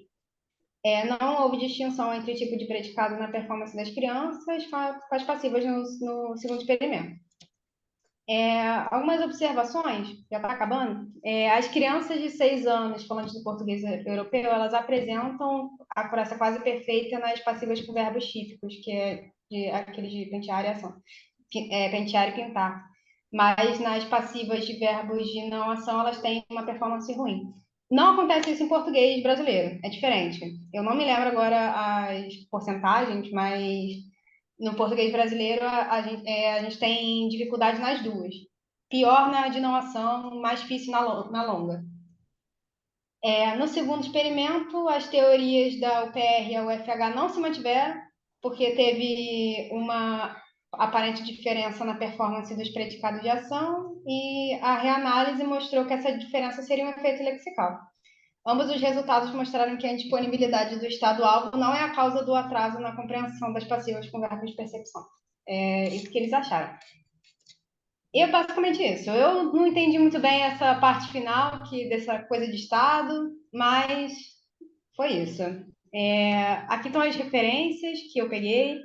Não houve distinção entre o tipo de predicado na performance das crianças com as passivas no segundo experimento. Algumas observações, já está acabando. As crianças de 6 anos, falando do português europeu, elas apresentam a acurácia quase perfeita nas passivas com verbos típicos, que é aqueles de pentear e ação, pentear e pintar. Mas nas passivas de verbos de não ação, elas têm uma performance ruim. Não acontece isso em português brasileiro, é diferente. Eu não me lembro agora as porcentagens, mas no português brasileiro a gente tem dificuldade nas duas. Pior na de não ação, mais difícil na longa. No segundo experimento, as teorias da UPR e a UFH não se mantiveram, porque teve uma aparente diferença na performance dos predicados de ação, e a reanálise mostrou que essa diferença seria um efeito lexical. Ambos os resultados mostraram que a indisponibilidade do estado-alvo não é a causa do atraso na compreensão das passivas com verbos de percepção. É isso que eles acharam. E é basicamente isso. Eu não entendi muito bem essa parte final, dessa coisa de estado, mas foi isso. Aqui estão as referências que eu peguei.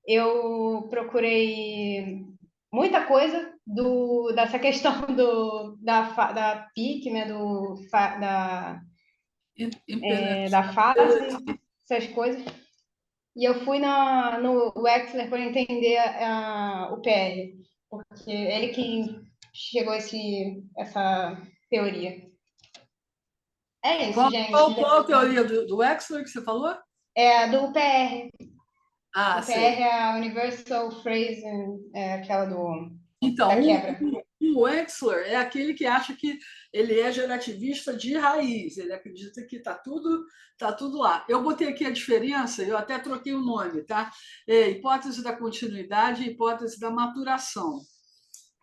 Eu procurei muita coisa dessa questão da PIC, né, da fase, essas coisas. E eu fui no Wexler para entender o PR, porque ele que chegou a essa teoria. É isso, gente. Qual a teoria do Wexler que você falou? Do PR. Ah, O PR sei. é a Universal Phrasing, aquela Então, da quebra. o Wexler é aquele que acha que ele é gerativista de raiz, ele acredita que está tudo lá. Eu botei aqui a diferença, eu até troquei o nome, tá? Hipótese da continuidade e hipótese da maturação.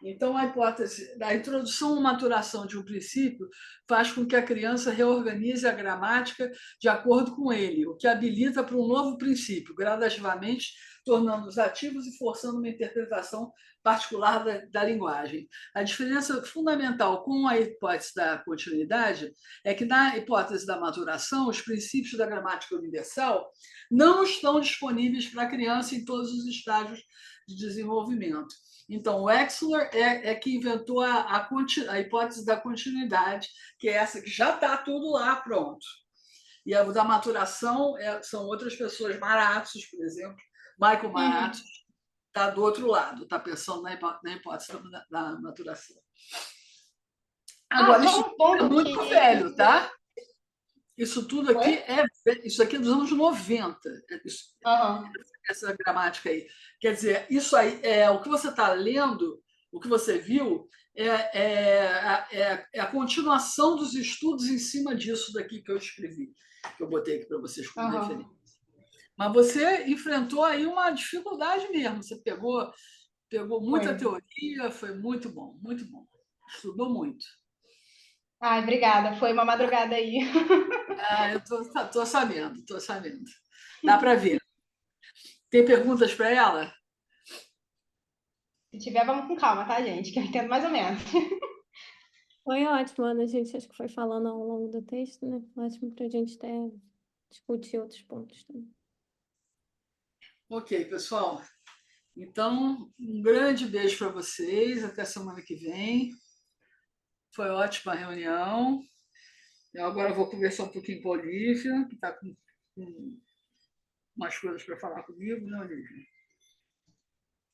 Então, a hipótese da introdução ou maturação de um princípio faz com que a criança reorganize a gramática de acordo com ele, o que habilita para um novo princípio, gradativamente tornando-os ativos e forçando uma interpretação particular da linguagem. A diferença fundamental com a hipótese da continuidade é que, na hipótese da maturação, os princípios da gramática universal não estão disponíveis para a criança em todos os estágios de desenvolvimento. Então, o Wexler é que inventou a hipótese da continuidade, que é essa que já está tudo lá pronto. E a da maturação são outras pessoas, Maratzos, por exemplo, Michael Maratzos, está do outro lado, está pensando na hipótese da maturação. Agora, isso é muito velho, tá? Isso tudo aqui isso aqui é dos anos 90. Essa gramática aí. Quer dizer, isso aí o que você está lendo, o que você viu, é a continuação dos estudos em cima disso daqui que eu escrevi, que eu botei aqui para vocês como referência. Mas você enfrentou aí uma dificuldade mesmo. Você pegou muita teoria, foi muito bom, muito bom. Estudou muito. Ai, obrigada. Foi uma madrugada aí. Eu tô sabendo. Dá para ver. Tem perguntas para ela? Se tiver, vamos com calma, tá, gente? Que eu entendo mais ou menos. Foi ótimo, Ana. A gente acho que foi falando ao longo do texto, né? Ótimo para a gente até discutir outros pontos também. Ok, pessoal. Então, um grande beijo para vocês. Até semana que vem. Foi ótima a reunião. Eu agora vou conversar um pouquinho com a Olivia, que está com umas coisas para falar comigo, né, Olivia?